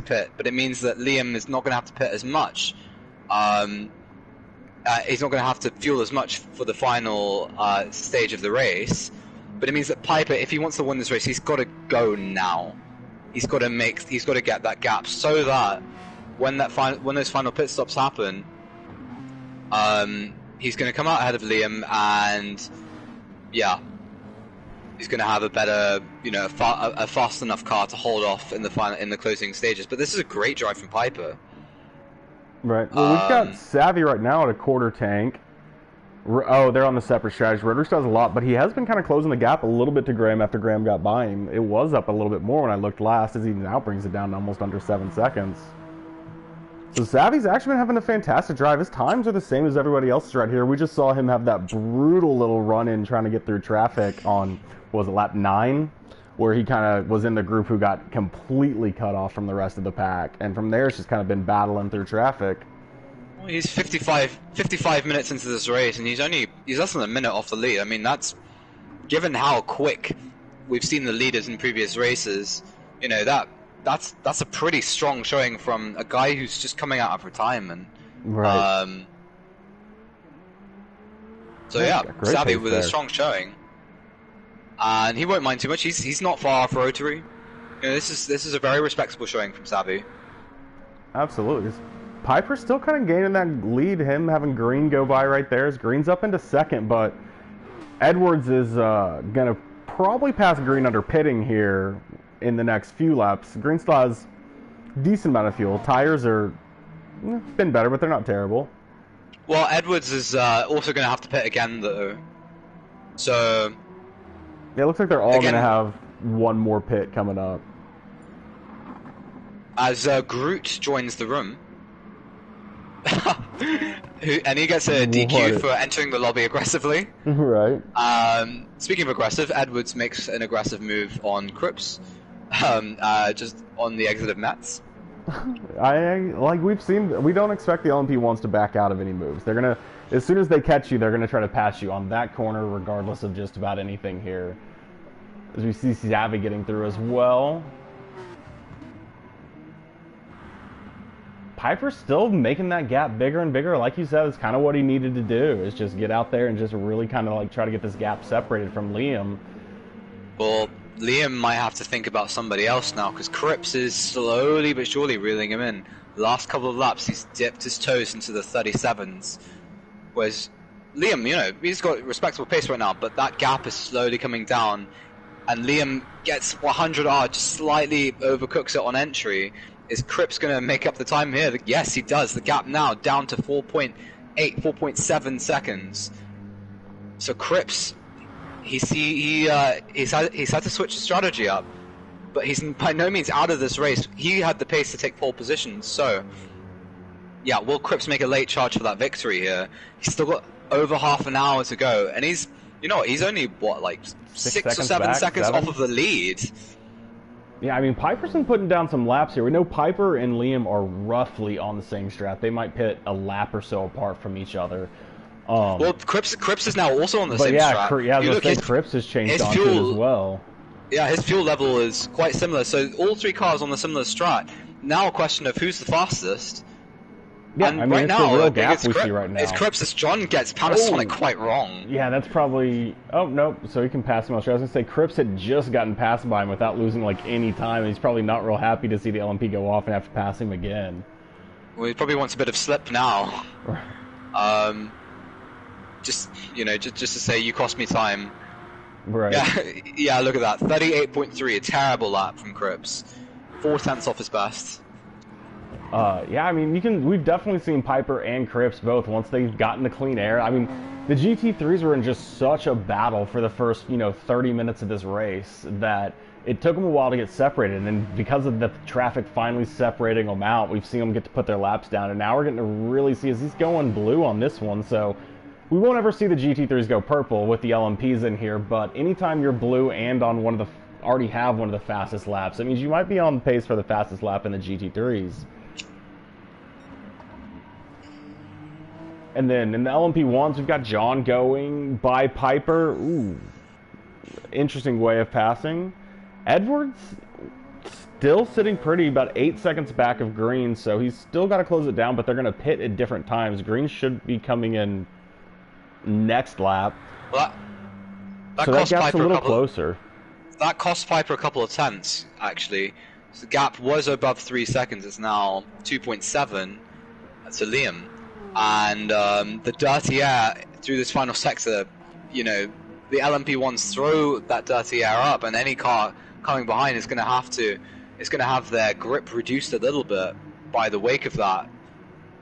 pit. But it means that Liam is not going to have to pit as much. He's not going to have to fuel as much for the final stage of the race. But it means that Piper, if he wants to win this race, he's got to go now. He's got to get that gap so that when those final pit stops happen, he's going to come out ahead of Liam, and yeah, he's going to have a better, a fast enough car to hold off in the closing stages. But this is a great drive from Piper. Right. Well, we've got Savvy right now at a quarter tank. Oh, they're on the separate strategy. Redrix does a lot, but he has been kind of closing the gap a little bit to Graham after Graham got by him. It was up a little bit more when I looked last, as he now brings it down to almost under 7 seconds. So Savvy's actually been having a fantastic drive. His times are the same as everybody else's right here. We just saw him have that brutal little run-in trying to get through traffic on, what was it, lap 9? Where he kind of was in the group who got completely cut off from the rest of the pack. And from there, it's just kind of been battling through traffic. Well, he's 55 minutes into this race, and he's less than a minute off the lead. I mean, that's, given how quick we've seen the leaders in previous races, that's a pretty strong showing from a guy who's just coming out of retirement. Right. So yeah, Savvy with a strong showing. And he won't mind too much. He's not far off rotary. This is a very respectable showing from Savvy. Absolutely. Piper's still kind of gaining that lead. Him having Green go by right there. As Green's up into second, but Edwards is gonna probably pass Green under pitting here in the next few laps. Green still has a decent amount of fuel. Tires are been better, but they're not terrible. Well, Edwards is also gonna have to pit again though. So. Yeah, it looks like they're all going to have one more pit coming up. As Groot joins the room. And he gets a DQ for entering the lobby aggressively. Right. Speaking of aggressive, Edwards makes an aggressive move on Cripps. Just on the exit of Mets. We've seen, we don't expect the LMP ones to back out of any moves. They're going to, as soon as they catch you, they're going to try to pass you on that corner, regardless of just about anything here. As we see Savvy getting through as well. Piper's still making that gap bigger and bigger. Like you said, it's kind of what he needed to do, is just get out there and just really kind of like try to get this gap separated from Liam. Well, Liam might have to think about somebody else now, because Cripps is slowly but surely reeling him in. The last couple of laps, he's dipped his toes into the 37s. Whereas Liam, he's got respectable pace right now, but that gap is slowly coming down. And Liam gets 100R, just slightly overcooks it on entry. Is Cripps going to make up the time here? Yes, he does. The gap now down to 4.8, 4.7 seconds. So Cripps, he's had to switch the strategy up, but he's by no means out of this race. He had the pace to take pole position. So, yeah, will Cripps make a late charge for that victory here? He's still got over half an hour to go, and he's only what, like 6 or 7 seconds off of the lead. Yeah, I mean, Piper's been putting down some laps here. We know Piper and Liam are roughly on the same strat. They might pit a lap or so apart from each other. Well, Cripps is now also on the same strat. Cripps has changed onto it as well. Yeah, his fuel level is quite similar. So all three cars on the similar strat. Now a question of who's the fastest. Yeah, and I mean, right it's now, the real gap we see right now. It's Cripps as John gets Panasonic quite wrong. Yeah, that's probably... Oh, nope. So he can pass him. I was going to say, Cripps had just gotten passed by him without losing, like, any time. And he's probably not real happy to see the LMP go off and have to pass him again. Well, he probably wants a bit of slip now. Just to say, you cost me time. Right. Yeah, look at that. 38.3, a terrible lap from Cripps. 4 tenths off his best. Yeah, I mean, we've definitely seen Piper and Cripps both, once they've gotten the clean air. I mean, The GT3s were in just such a battle for the first, 30 minutes of this race that it took them a while to get separated. And because of the traffic finally separating them out, we've seen them get to put their laps down. And now we're getting to really see as he's going blue on this one. So we won't ever see the GT3s go purple with the LMPs in here. But anytime you're blue and on already have one of the fastest laps, that means you might be on pace for the fastest lap in the GT3s. And then in the LMP1s, we've got John going by Piper. Ooh, interesting way of passing. Edwards still sitting pretty, about 8 seconds back of Green, so he's still got to close it down, but they're going to pit at different times. Green should be coming in next lap. Well, so that gap's a little closer. That cost Piper a couple of tenths, actually. So the gap was above 3 seconds. It's now 2.7 to Liam. And the dirty air through this final sector, the LMP1s throw that dirty air up, and any car coming behind is going to have their grip reduced a little bit by the wake of that.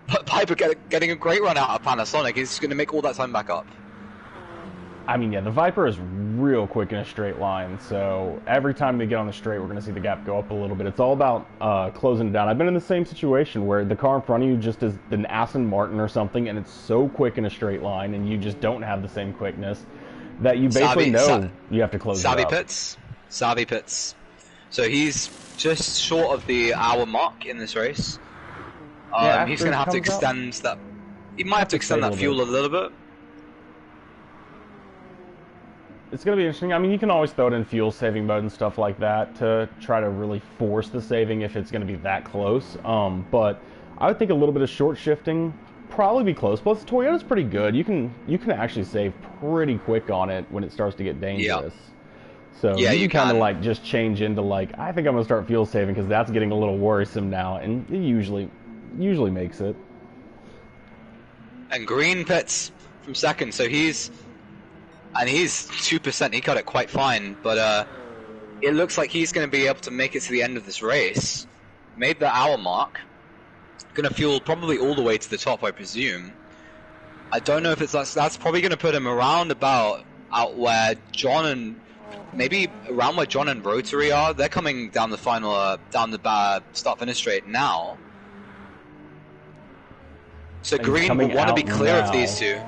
But Piper getting a great run out of Panasonic is going to make all that time back up. I mean, yeah, the Viper is real quick in a straight line, so every time they get on the straight, we're going to see the gap go up a little bit. It's all about closing it down. I've been in the same situation where the car in front of you just is an Aston Martin or something, and it's so quick in a straight line, and you just don't have the same quickness that you basically know you have to close it up. Savvy pits. So he's just short of the hour mark in this race. He's going to have to extend that. He might have to extend that fuel a little bit. It's going to be interesting. I mean, you can always throw it in fuel saving mode and stuff like that to try to really force the saving if it's going to be that close. But I would think a little bit of short shifting probably be close. Plus, Toyota's pretty good. You can actually save pretty quick on it when it starts to get dangerous. Yeah. So yeah, you kind of like just change into like, I think I'm going to start fuel saving because that's getting a little worrisome now, and it usually makes it. And Green pits from second, so he's 2%. He cut it quite fine, but it looks like he's going to be able to make it to the end of this race. Made the hour mark. Going to fuel probably all the way to the top, I presume. I don't know if that's probably going to put him around about out where John and maybe around where John and Rotary are. They're coming down the final down the start finish straight now. So Green will want to be clear of these two.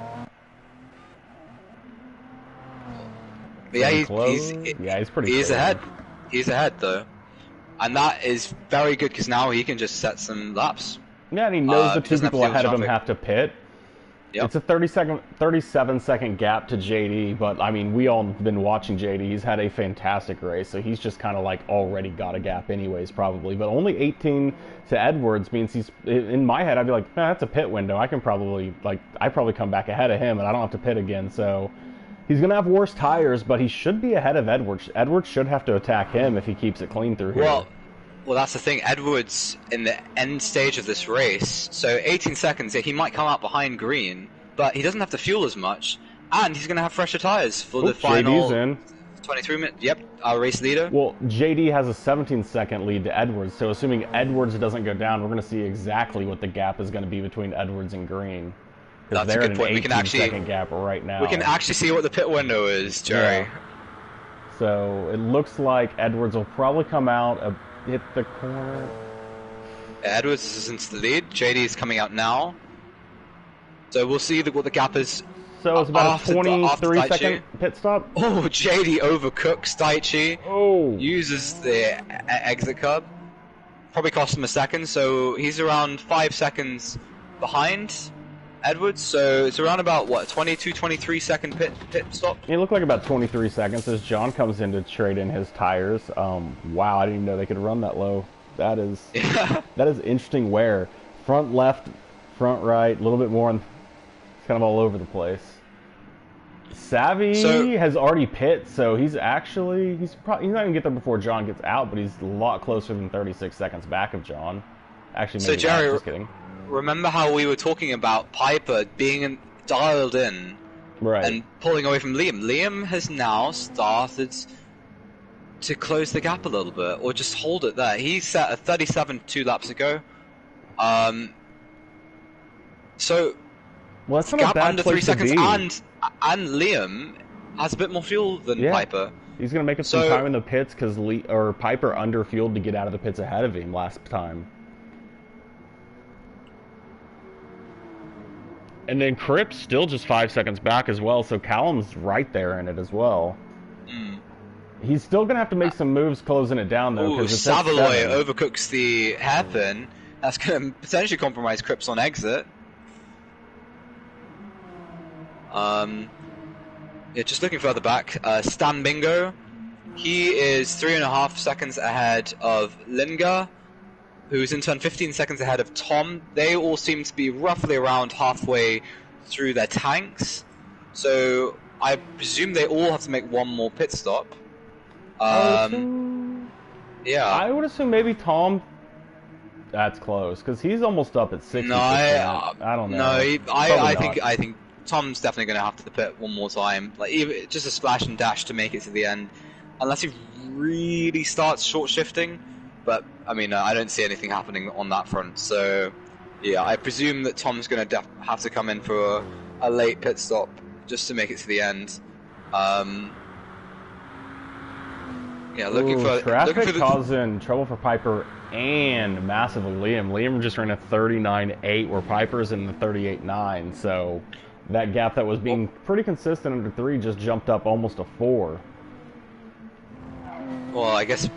But yeah, he's pretty. He's ahead. He's ahead though, and that is very good because now he can just set some laps. Yeah, and he knows the two people ahead of him have to pit. Yep. It's a 37-second gap to JD, but I mean, we all have been watching JD. He's had a fantastic race, so he's just kind of like already got a gap anyways, probably. But only 18 to Edwards means he's, in my head, I'd be like, that's a pit window. I probably come back ahead of him, and I don't have to pit again, so he's going to have worse tires, but he should be ahead of Edwards. Edwards should have to attack him if he keeps it clean through here. Well, that's the thing. Edwards, in the end stage of this race, so 18 seconds, he might come out behind Green, but he doesn't have to fuel as much, and he's going to have fresher tires for the final JD's in. 23 minutes. Yep, our race leader. Well, JD has a 17-second lead to Edwards, so assuming Edwards doesn't go down, we're going to see exactly what the gap is going to be between Edwards and Green. That's a good point. We can actually 18-second gap right now. We can actually see what the pit window is, Jerry. Yeah. So it looks like Edwards will probably come out, hit the corner. Edwards is into the lead. JD is coming out now. So we'll see what the gap is. So it's about a 23-second pit stop. Oh, JD overcooks Daichi. Oh. Uses the exit curb. Probably cost him a second, so he's around 5 seconds behind Edwards. So it's around about, what, 22, 23-second pit stop? It looked like about 23 seconds as John comes in to trade in his tires. Wow, I didn't even know they could run that low. That is that is interesting wear. Front left, front right, a little bit more. It's kind of all over the place. Savvy has already pit, so he's not gonna get there before John gets out, but he's a lot closer than 36 seconds back of John. Actually, maybe so Jerry, not, just kidding. Remember how we were talking about Piper being dialed in, right, and pulling away from Liam? Liam has now started to close the gap a little bit, or just hold it there. He set a 37 2 laps ago. So well, that's not gap a bad under place 3 seconds, to be. and and Liam has a bit more fuel than Yeah. Piper. He's going to make up some So time in the pits because Piper underfueled to get out of the pits ahead of him last time. And then Cripps still just 5 seconds back as well, so Callum's right there in it as well. He's still going to have to make some moves closing it down, though. ooh, Savaloy overcooks the hairpin. That's going to potentially compromise Cripps on exit. Yeah, just looking further back, Stan Bingo, he is 3.5 seconds ahead of Linga, who's in turn 15 seconds ahead of Tom. They all seem to be roughly around halfway through their tanks, so I presume they all have to make one more pit stop. Yeah. I would assume maybe Tom. That's close because he's almost up at 60%. No, I don't know. No, I think Tom's definitely going to have to pit one more time, like even just a splash and dash to make it to the end, unless he really starts short shifting. But I mean, I don't see anything happening on that front. So yeah, I presume that Tom's going to have to come in for a late pit stop just to make it to the end. Yeah, looking for traffic causing trouble for Piper and massively Liam. Liam just ran a 39.8 where Piper's in the 38.9. So that gap that was being pretty consistent under 3 just jumped up almost a 4. Well, I guess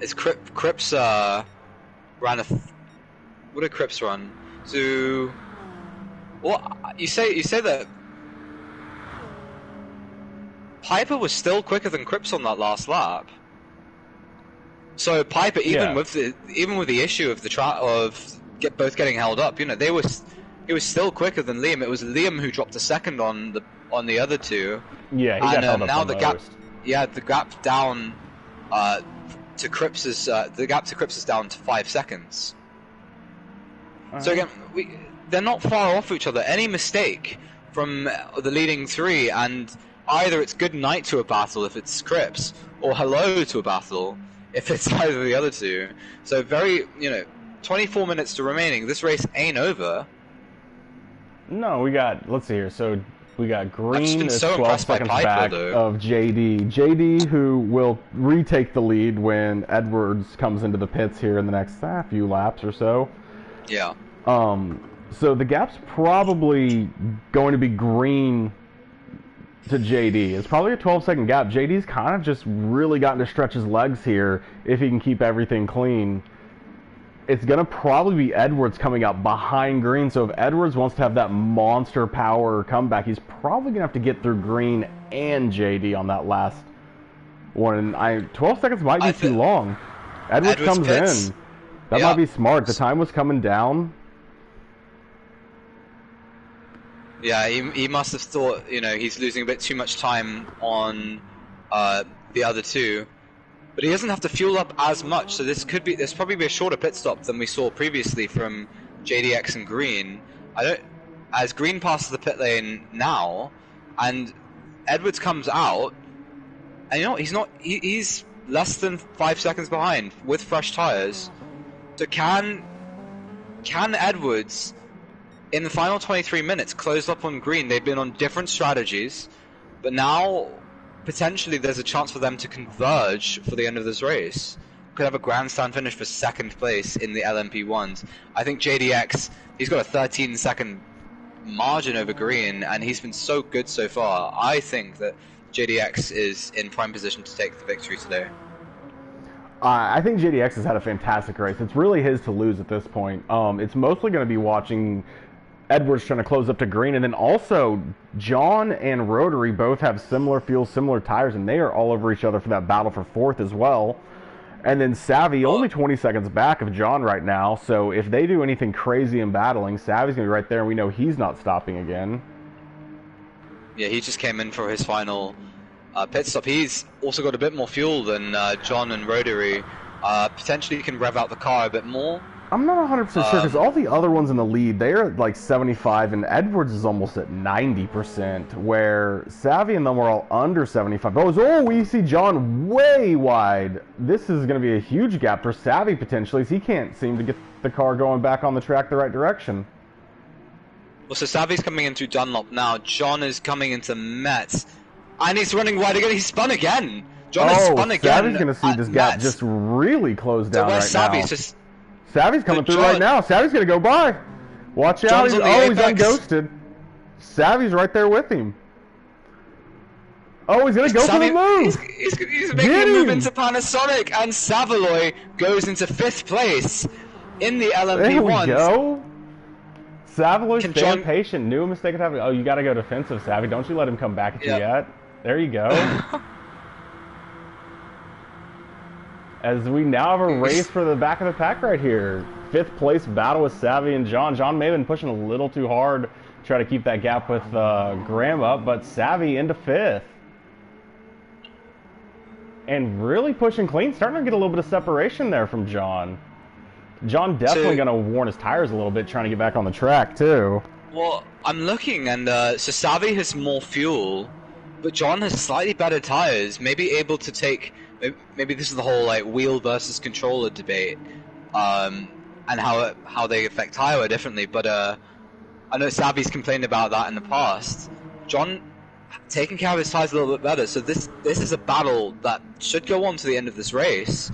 it's Cripps ran a. What did Cripps run? So, well, you say that Piper was still quicker than Cripps on that last lap. So Piper, even with the issue of both getting held up, you know, he was still quicker than Liam. It was Liam who dropped a second on the other two. Yeah, he got held up now the gap. most. Yeah, the gap down to Cripps is down to 5 seconds. So again, they're not far off each other. Any mistake from the leading 3, and either it's good night to a battle if it's Cripps, or hello to a battle if it's either of the other two. So 24 minutes to remaining. This race ain't over. No, let's see here. So we got Green is so 12 seconds Piper, back though. of JD. JD, who will retake the lead when Edwards comes into the pits here in the next few laps or so. Yeah. So the gap's probably going to be Green to JD. It's probably a 12-second gap. JD's kind of just really gotten to stretch his legs here if he can keep everything clean. It's going to probably be Edwards coming up behind Green, so if Edwards wants to have that monster power comeback, he's probably going to have to get through Green and JD on that last one. 12 seconds might be too long. Edwards comes pits. In. That might be smart. The time was coming down. Yeah, he must have thought, he's losing a bit too much time on the other two. But he doesn't have to fuel up as much, so there's probably be a shorter pit stop than we saw previously from JDX and Green. As Green passes the pit lane now, and Edwards comes out, and he's less than 5 seconds behind with fresh tires. So can Edwards, in the final 23 minutes, close up on Green? They've been on different strategies, but now potentially there's a chance for them to converge for the end of this race. Could have a grandstand finish for second place in the LMP1s. I think JDX, he's got a 13-second margin over Green, and he's been so good so far. I think that JDX is in prime position to take the victory today. I think JDX has had a fantastic race. It's really his to lose at this point. It's mostly going to be watching Edwards trying to close up to Green, and then also John and Rotary both have similar fuel, similar tires, and they are all over each other for that battle for 4th as well. And then Savvy, only 20 seconds back of John right now, so if they do anything crazy in battling, Savvy's going to be right there, and we know he's not stopping again. Yeah, he just came in for his final pit stop. He's also got a bit more fuel than John and Rotary. Potentially can rev out the car a bit more. I'm not 100% sure, because all the other ones in the lead, they're at like 75, and Edwards is almost at 90%, where Savvy and them were all under 75. Oh, we see John way wide. This is going to be a huge gap for Savvy, potentially, as he can't seem to get the car going back on the track the right direction. Well, so Savvy's coming into Dunlop now. John is coming into Metz. And he's running wide again. He's spun again. John has spun again. Savvy's going to see this gap just really close down right Savvy's now. Just... Savvy's coming through right now. Savvy's going to go by. Watch out. He's unghosted. Savvy's right there with him. Oh, he's going to go for the move. He's making a move into Panasonic. And Savaloy goes into 5th place in the LMP1s. There we go. Savaloy, stay patient. New mistake of having. Oh, you got to go defensive, Savvy. Don't you let him come back at you yet. There you go. As we now have a race for the back of the pack right here. 5th place battle with Savvy and John. John may have been pushing a little too hard to try to keep that gap with Graham up, but Savvy into 5th. And really pushing clean. Starting to get a little bit of separation there from John. John definitely going to warn his tires a little bit, trying to get back on the track, too. Well, I'm looking, and so Savvy has more fuel, but John has slightly better tires. Maybe able to take... Maybe this is the whole like wheel versus controller debate, and how they affect tire wear differently. But I know Savvy's complained about that in the past. John taking care of his tires a little bit better. So this is a battle that should go on to the end of this race.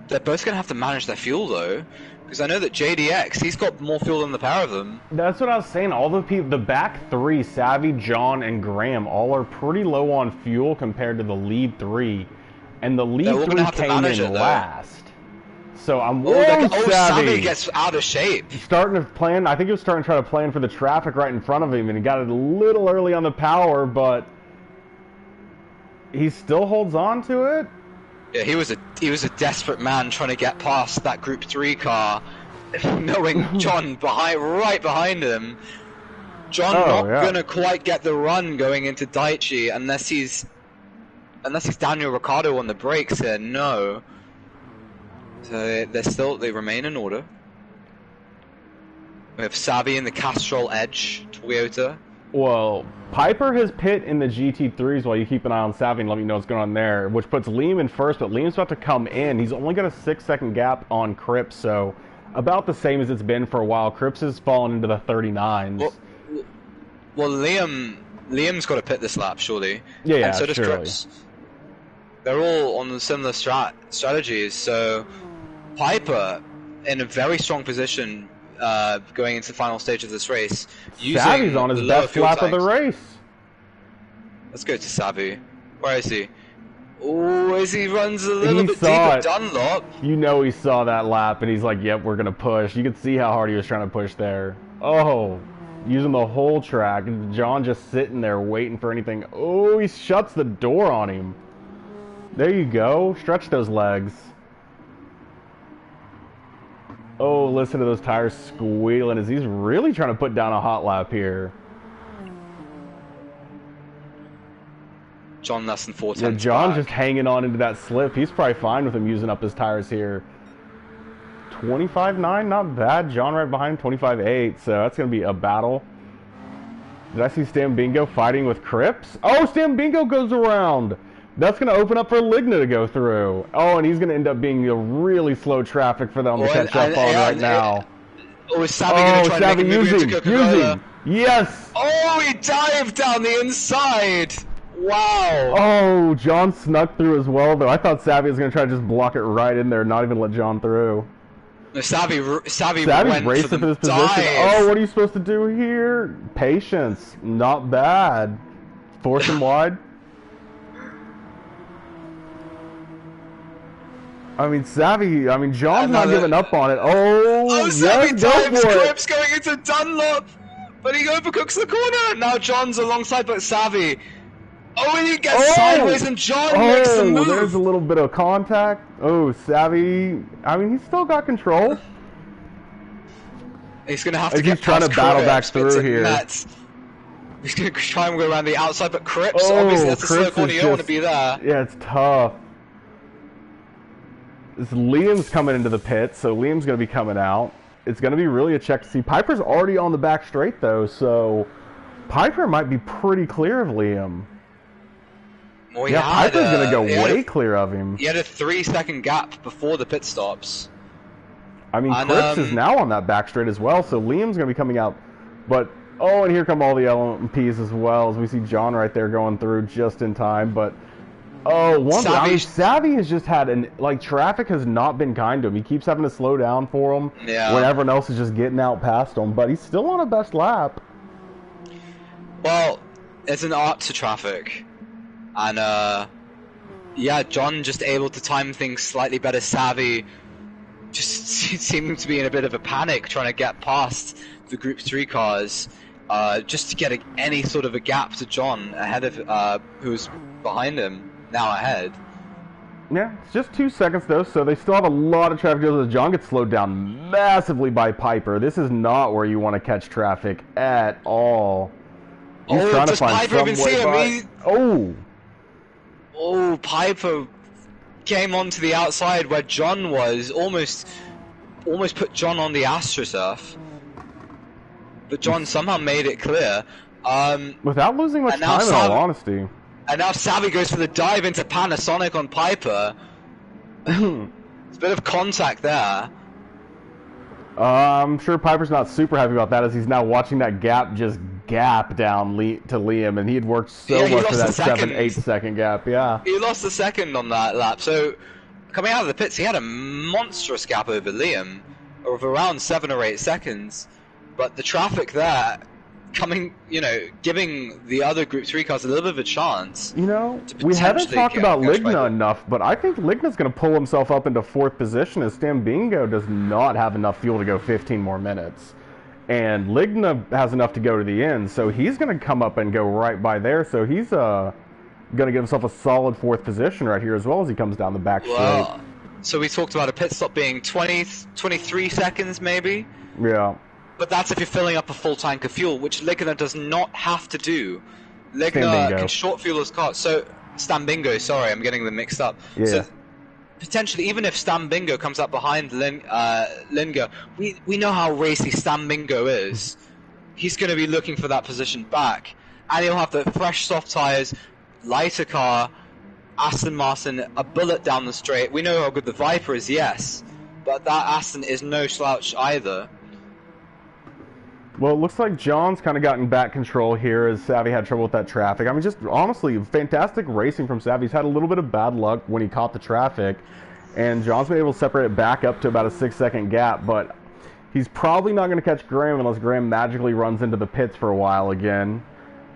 They're both going to have to manage their fuel though, because I know that JDX, he's got more fuel than the pair of them. That's what I was saying. All the people, the back 3, Savvy, John, and Graham, all are pretty low on fuel compared to the lead 3, and the lead 3 came in last. So I'm Savvy gets out of shape. Starting to plan. I think he was starting to try to plan for the traffic right in front of him, and he got it a little early on the power, but he still holds on to it. Yeah, he was a desperate man trying to get past that Group 3 car, knowing John right behind him. John not gonna quite get the run going into Daiichi unless he's Daniel Ricciardo on the brakes here. No, so they remain in order. We have Savvy in the Castrol Edge Toyota. Well, Piper has pit in the GT3s while you keep an eye on Savvy and let me know what's going on there, which puts Liam in first, but Liam's about to come in. He's only got a 6-second gap on Cripps, so about the same as it's been for a while. Cripps has fallen into the 39s. Well, Liam's got to pit this lap, surely. Yeah, and so does Cripps. They're all on similar strategies, so Piper in a very strong position going into the final stage of this race. Savvy's on his best lap of the race. Let's go to Savvy. Where is he? Oh, as he runs a little bit deep at Dunlop. You know he saw that lap, and he's like, yep, we're going to push. You could see how hard he was trying to push there. Oh, using the whole track. John just sitting there waiting for anything. Oh, he shuts the door on him. There you go. Stretch those legs. Oh, listen to those tires squealing as he's really trying to put down a hot lap here. John less than 4 tenths. Yeah, John's just hanging on into that slip. He's probably fine with him using up his tires here. 25.9, not bad. John right behind 25.8, so that's going to be a battle. Did I see Stam Bingo fighting with Cripps? Oh, Stam Bingo goes around. That's going to open up for Ligna to go through. Oh, and he's going to end up being a really slow traffic for them to catch up on right now. Oh, is Savvy going to try to make a move into Coca-Cola? Yes! Oh, he dived down the inside! Wow! Oh, John snuck through as well, though. I thought Savvy was going to try to just block it right in there, not even let John through. No, Savvy's racing for this position. Oh, what are you supposed to do here? Patience. Not bad. Force him wide. I mean, John's not giving up on it. Oh, Savvy times Cripps going into Dunlop, but he overcooks the corner. Now John's alongside, but Savvy. Oh, and he gets sideways, and John makes the move. There's a little bit of contact. Oh, Savvy. I mean, he's still got control. He's going to have to get trying to battle back through here. He's going to try and go around the outside, but Cripps, obviously, that's a slow corner. You don't want to be there. Yeah, it's tough. Liam's coming into the pit, so Liam's going to be coming out. It's going to be really a check to see. Piper's already on the back straight, though, so Piper might be pretty clear of Liam. Well, yeah, Piper's going to go way clear of him. He had a 3-second gap before the pit stops. I mean, And, Cripps is now on that back straight as well, so Liam's going to be coming out. But, oh, and here come all the LMPs as well, as we see John right there going through just in time. But, oh, Savvy has just had, traffic has not been kind to him. He keeps having to slow down for him when everyone else is just getting out past him. But he's still on a best lap. Well, it's an art to traffic. And, yeah, John just able to time things slightly better. Savvy just seeming to be in a bit of a panic trying to get past the Group 3 cars, just to get any sort of a gap to John ahead of who's behind him, now ahead. Yeah, it's just 2 seconds though, so they still have a lot of traffic. John gets slowed down massively by Piper. This is not where you want to catch traffic at all. He's trying to find Piper even see him? Oh, Piper came onto the outside where John was, almost put John on the AstroTurf. But John somehow made it clear. Without losing much time, in all honesty. And now Savvy goes for the dive into Panasonic on Piper. It's a bit of contact there. I'm sure Piper's not super happy about that, as he's now watching that gap just gap down to Liam, and he had worked so much for that 7-8 second gap. Yeah, he lost a second on that lap. So coming out of the pits, he had a monstrous gap over Liam of around 7 or 8 seconds. But the traffic there, giving the other Group 3 cars a little bit of a chance. We haven't talked about Ligna enough, but I think Ligna's going to pull himself up into 4th position, as Stambingo does not have enough fuel to go 15 more minutes. And Ligna has enough to go to the end, so he's going to come up and go right by there. So he's going to give himself a solid 4th position right here as well as he comes down the back straight. So we talked about a pit stop being 23 seconds maybe? Yeah. But that's if you're filling up a full tank of fuel, which Ligna does not have to do. Ligna can short fuel his car. So, Stambingo, sorry, I'm getting them mixed up. Yeah. So, potentially, even if Stambingo comes up behind Linga, we know how racy Stambingo is. He's going to be looking for that position back. And he'll have the fresh soft tyres, lighter car, Aston Martin, a bullet down the straight. We know how good the Viper is, yes. But that Aston is no slouch either. Well, it looks like John's kind of gotten back control here as Savvy had trouble with that traffic. I mean, just honestly, fantastic racing from Savvy. He's had a little bit of bad luck when he caught the traffic, and John's been able to separate it back up to about a 6-second gap, but he's probably not going to catch Graham unless Graham magically runs into the pits for a while again,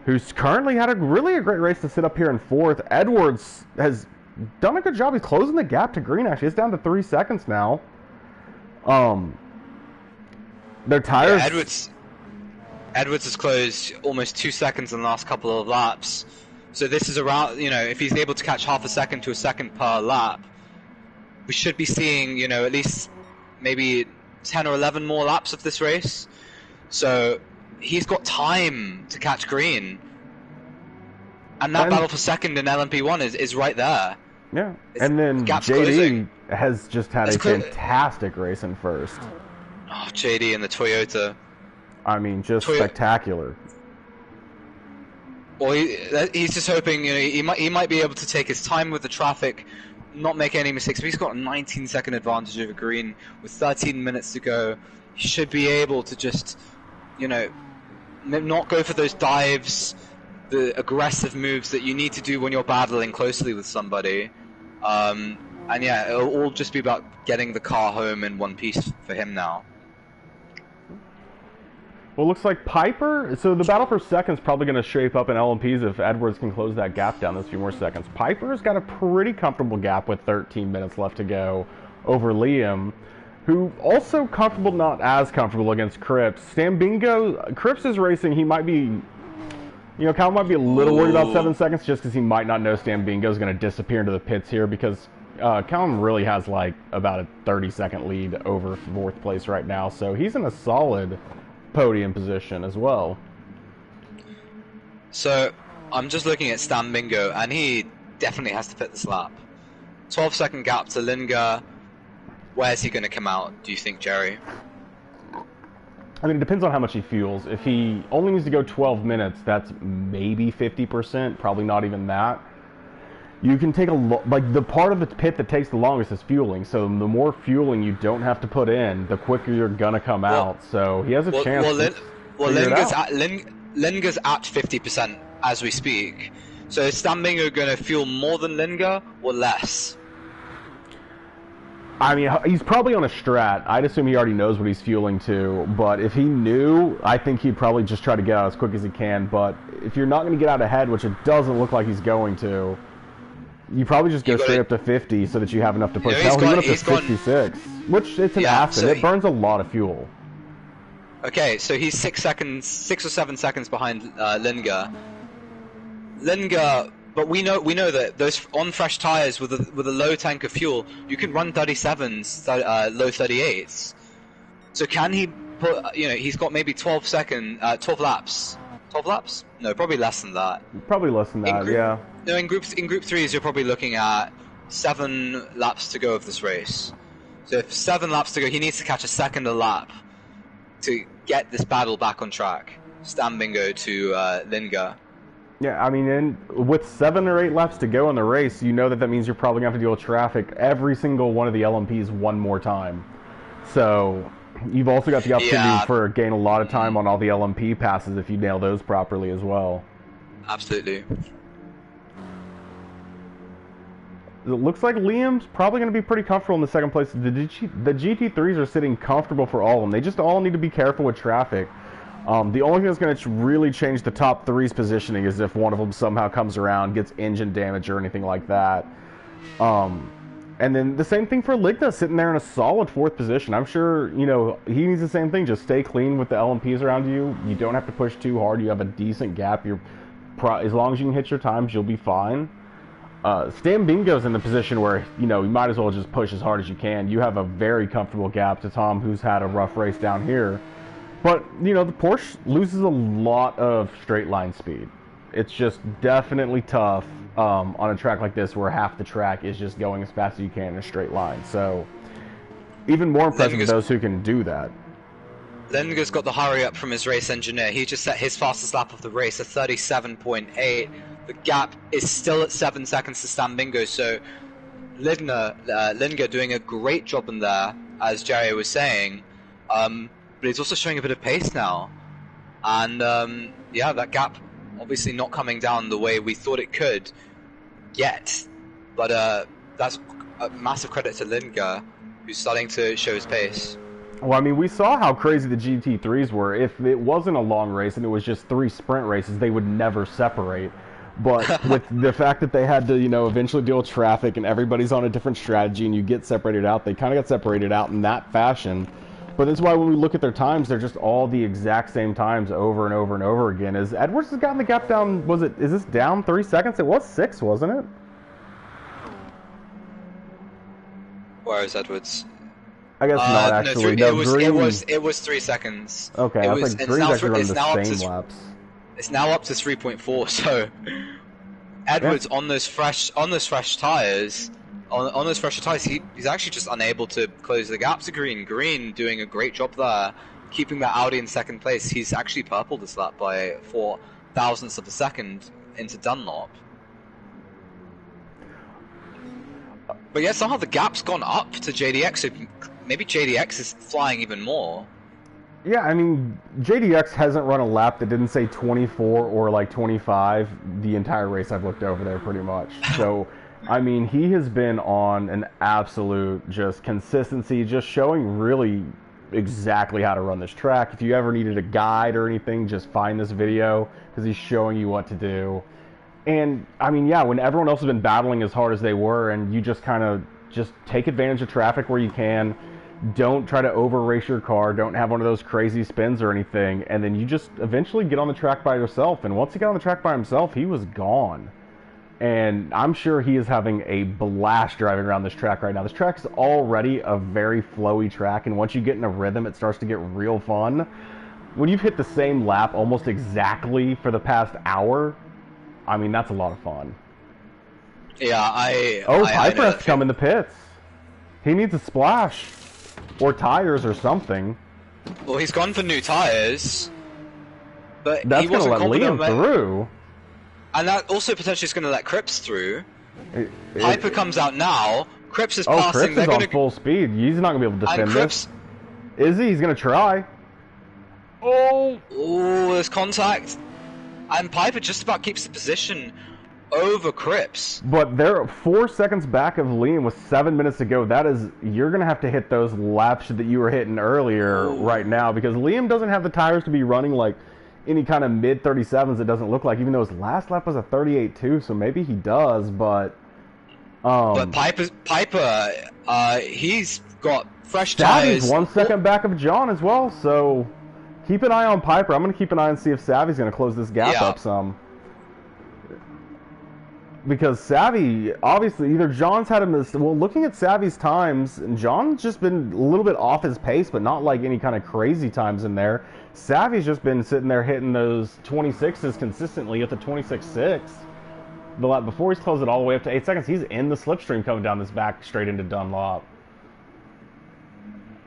who's currently had a great race to sit up here in 4th. Edwards has done a good job. He's closing the gap to Green, actually. It's down to 3 seconds now. Their tires... Yeah, Edwards has closed almost 2 seconds in the last couple of laps. So this is around, if he's able to catch half a second to a second per lap, we should be seeing, at least maybe 10 or 11 more laps of this race. So he's got time to catch Green. And that battle for second in LMP1 is right there. Yeah, and then JD has just had a fantastic race in 1st. Oh, JD and the Toyota. I mean, just spectacular. Well, he's just hoping, he might be able to take his time with the traffic, not make any mistakes. But he's got a 19-second advantage over Green with 13 minutes to go. He should be able to just, not go for those dives, the aggressive moves that you need to do when you're battling closely with somebody. And yeah, it'll all just be about getting the car home in one piece for him now. Well, it looks like Piper, so the battle for second is probably going to shape up in LMPs if Edwards can close that gap down those few more seconds. Piper's got a pretty comfortable gap with 13 minutes left to go over Liam, who also comfortable, not as comfortable against Cripps. Stambingo, Cripps is racing, he might be, Cal might be a little worried about 7 seconds just because he might not know Stambingo's going to disappear into the pits here, because Callum really has like about a 30-second lead over 4th place right now, so he's in a solid podium position as well. So I'm just looking at Stambingo, and he definitely has to pit this lap. 12-second gap to Linga. Where's he going to come out, do you think, Jerry? I mean, it depends on how much he fuels. If he only needs to go 12 minutes, that's maybe 50%, probably not even that. You can take like the part of the pit that takes the longest is fueling. So the more fueling you don't have to put in, the quicker you're gonna come out. So he has a chance. Linger's at 50% as we speak. So is Stambingo gonna fuel more than Linger or less? I mean, he's probably on a strat. I'd assume he already knows what he's fueling to. But if he knew, I think he'd probably just try to get out as quick as he can. But if you're not going to get out ahead, which it doesn't look like he's going to, you probably just go straight up to 50 so that you have enough to push. Hell, he went up to 66, which it's an acid. So it burns a lot of fuel. Okay, so he's 6 or 7 seconds behind Linger. But we know that those on fresh tires with a low tank of fuel, you can run 37s, low 38s. So can he put? He's got maybe 12 laps. 12 laps? No, probably less than that. Probably less than that. Yeah. No, in group 3s, you're probably looking at 7 laps to go of this race. So if 7 laps to go, he needs to catch a second a lap to get this battle back on track. Stambingo to Linger. Yeah, I mean, with 7 or 8 laps to go in the race, you know that means you're probably going to have to deal with traffic every single one of the LMPs one more time. So you've also got the opportunity for gain a lot of time on all the LMP passes if you nail those properly as well. Absolutely. It looks like Liam's probably going to be pretty comfortable in the second place. The GT3s are sitting comfortable for all of them. They just all need to be careful with traffic. The only thing that's going to really change the top 3's positioning is if one of them somehow comes around, gets engine damage or anything like that. And then the same thing for Ligna, sitting there in a solid 4th position. I'm sure, he needs the same thing. Just stay clean with the LMPs around you. You don't have to push too hard. You have a decent gap. As long as you can hit your times, you'll be fine. Stambingo's in the position where, you might as well just push as hard as you can. You have a very comfortable gap to Tom, who's had a rough race down here. But, the Porsche loses a lot of straight line speed. It's just definitely tough on a track like this where half the track is just going as fast as you can in a straight line. So, even more impressive for those who can do that. Lenger's got the hurry up from his race engineer. He just set his fastest lap of the race at 37.8. The gap is still at 7 seconds to Stambingo, so Linger doing a great job in there, as Jerry was saying. But he's also showing a bit of pace now. And that gap obviously not coming down the way we thought it could yet. But that's a massive credit to Linger, who's starting to show his pace. Well, I mean, we saw how crazy the GT3s were. If it wasn't a long race and it was just 3 sprint races, they would never separate. But with the fact that they had to, eventually deal with traffic and everybody's on a different strategy and you get separated out, they kind of got separated out in that fashion. But that's why when we look at their times, they're just all the exact same times over and over and over again. As Edwards has gotten the gap down, is this down 3 seconds? It was 6, wasn't it? Where is Edwards? I guess not actually. It was 3 seconds. Okay, I was like Green's actually running the same laps. It's now up to 3.4. So Edwards on those fresh tires. On those fresher tires, he's actually just unable to close the gap to Green. Green doing a great job there, keeping that Audi in second place. He's actually purpled this lap by 4 thousandths of a second into Dunlop. But yeah, somehow the gap's gone up to JDX, so maybe JDX is flying even more. Yeah, I mean, JDX hasn't run a lap that didn't say 24 or like 25 the entire race I've looked over there pretty much. So... I mean, he has been on an absolute just consistency, just showing really exactly how to run this track. If you ever needed a guide or anything, just find this video because he's showing you what to do. And, I mean, yeah, when everyone else has been battling as hard as they were and you just kind of just take advantage of traffic where you can, don't try to over-race your car, don't have one of those crazy spins or anything, and then you just eventually get on the track by yourself. And once he got on the track by himself, he was gone. And I'm sure he is having a blast driving around this track right now. This track is already a very flowy track, and once you get in a rhythm, it starts to get real fun. When you've hit the same lap almost exactly for the past hour, I mean, that's a lot of fun. Yeah, Piper's come in the pits. He needs a splash. Or tires or something. Well, he's gone for new tires. But that's going to let Liam through. And that also potentially is going to let Cripps through. Piper comes out now. Cripps is Oh, passing. Cripps They're is on gonna full speed. He's not gonna be able to defend Cripps. this. Is he? He's gonna try. Oh! Oh, there's contact. And Piper just about keeps the position over Cripps. But they're 4 seconds back of Liam with 7 minutes to go. That is, you're gonna have to hit those laps that you were hitting earlier right now, because Liam doesn't have the tires to be running like any kind of mid 37s. It doesn't look like, even though his last lap was a 38.2, so maybe he does. But Piper, he's got fresh Savvy's tires. 1 second back of John as well. So keep an eye on Piper. I'm gonna keep an eye and see if Savvy's gonna close this gap up some. Because Savvy, obviously, either John's had him as, well, looking at Savvy's times, John's just been a little bit off his pace, but not like any kind of crazy times in there. Savvy's just been sitting there hitting those 26s consistently at the 26.6. The lap before he's closed it all the way up to 8 seconds. He's in the slipstream coming down this back straight into Dunlop.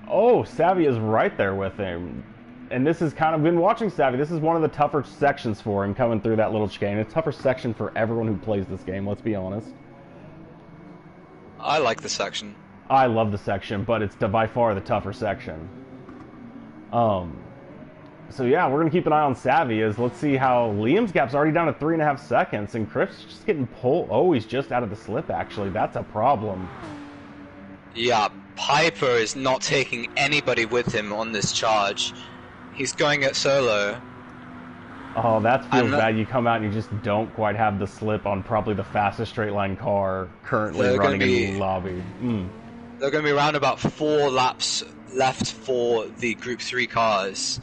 Oh, Savvy is right there with him. And this has kind of been watching Savvy. This is one of the tougher sections for him coming through that little chicane. It's a tougher section for everyone who plays this game, let's be honest. I like the section. I love the section, but it's by far the tougher section. So yeah, we're going to keep an eye on Savvy. Let's see how Liam's gap's already down to 3.5 seconds, and Cripps just getting pulled. Oh, he's just out of the slip, actually. That's a problem. Yeah, Piper is not taking anybody with him on this charge. He's going at solo. Oh, that feels bad. You come out and you just don't quite have the slip on probably the fastest straight line car currently running in the lobby. They're going to be around about 4 laps left for the Group 3 cars.